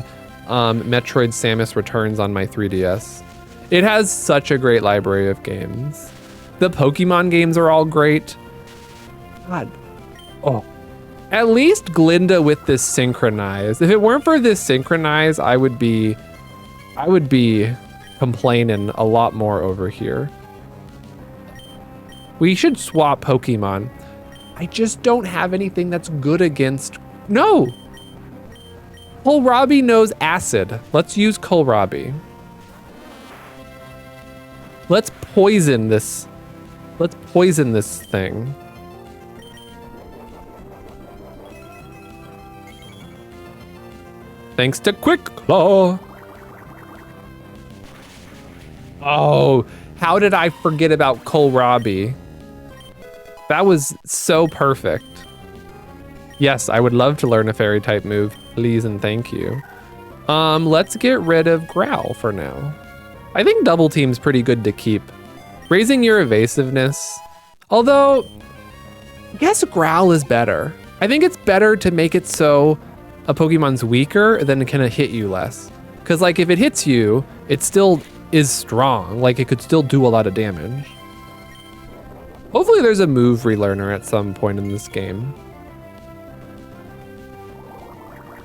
Metroid Samus Returns on my 3DS. It has such a great library of games. The Pokemon games are all great. God. Oh. At least Glinda with this synchronized. If it weren't for this synchronized, I would be complaining a lot more over here. We should swap Pokemon. I just don't have anything that's good against... No! Kohlrabi knows acid. Let's use Kohlrabi. Let's poison this thing. Thanks to Quick Claw. Oh, how did I forget about Kohlrabi? That was so perfect. Yes, I would love to learn a fairy type move, please and thank you. Let's get rid of Growl for now. I think Double Team's pretty good to keep. Raising your evasiveness, although I guess Growl is better. I think it's better to make it so a Pokemon's weaker than it can hit you less. Cause like if it hits you, it still is strong. Like it could still do a lot of damage. Hopefully there's a move relearner at some point in this game.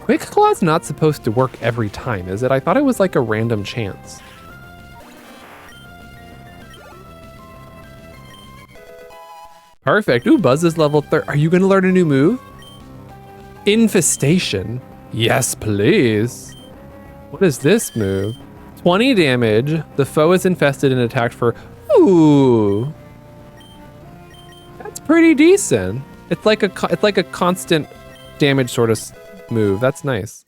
Quick Claw's not supposed to work every time, is it? I thought it was like a random chance. Perfect. Ooh, Buzz is level 30. Are you gonna learn a new move? Infestation. Yes, please. What is this move? 20 damage. The foe is infested and attacked for... Ooh. That's pretty decent. It's like a constant damage sort of move. That's nice.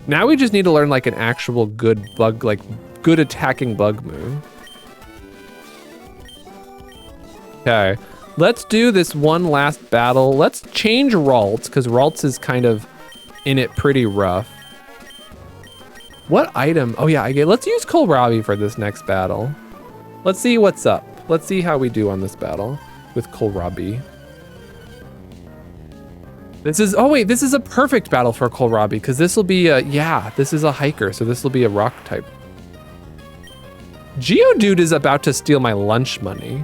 Now we just need to learn like an actual good bug, like good attacking bug move. Okay. Let's do this one last battle. Let's change Ralts, because Ralts is kind of in it pretty rough. What item? Oh yeah, let's use Kohlrabi for this next battle. Let's see what's up. Let's see how we do on this battle with Kohlrabi. This is a perfect battle for Kohlrabi, because this will be this is a hiker, so this will be a rock type. Geodude is about to steal my lunch money.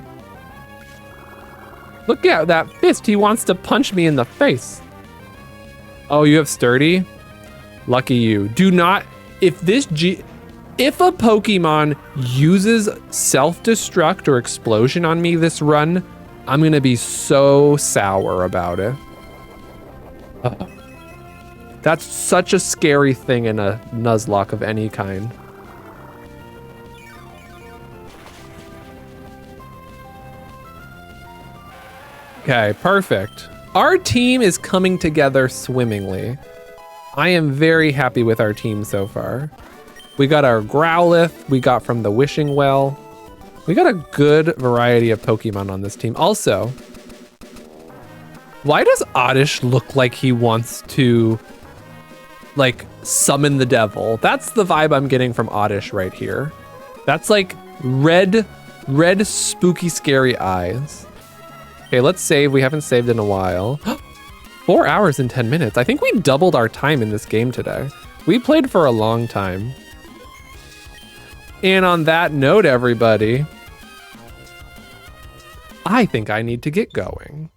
Look at that fist. He wants to punch me in the face. Oh, you have sturdy? Lucky you. Do not, if a Pokemon uses self-destruct or explosion on me this run, I'm gonna be so sour about it. That's such a scary thing in a Nuzlocke of any kind. Okay, perfect. Our team is coming together swimmingly. I am very happy with our team so far. We got our Growlithe, we got from the Wishing Well. We got a good variety of Pokemon on this team. Also, why does Oddish look like he wants to, like, summon the devil? That's the vibe I'm getting from Oddish right here. That's like red spooky scary eyes. Okay, let's save. We haven't saved in a while. 4 hours and 10 minutes. I think we doubled our time in this game today. We played for a long time. And on that note, everybody, I think I need to get going.